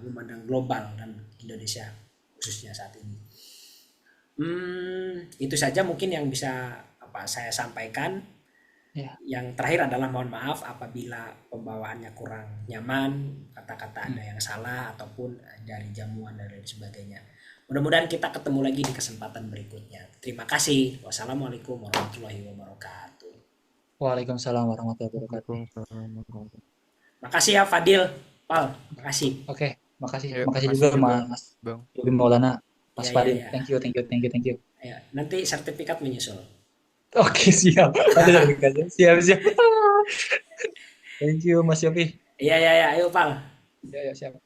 memandang global dan Indonesia khususnya saat ini. Itu saja mungkin yang bisa saya sampaikan. Iya, Yang terakhir adalah mohon maaf apabila pembawaannya kurang nyaman, kata-kata ada yang salah ataupun dari jamuan dan lain sebagainya. Mudah-mudahan kita ketemu lagi di kesempatan berikutnya. Terima kasih. Wassalamualaikum warahmatullahi wabarakatuh. Waalaikumsalam warahmatullahi wabarakatuh. Waalaikumsalam. Makasih ya Fadil, Pal, makasih. Oke, makasih, Ya, makasih makasih juga juga, Mas Bang. Yogi Maulana, Mas Ya, ya, Farid. ya. Thank you, thank you, thank you, thank you. Ya, nanti sertifikat menyusul. Oke, siap. Ada sertifikatnya. Siap, siap. Thank you, Mas Yofi. Iya, ya, ya, ayo Pal. Ya, ya, siap.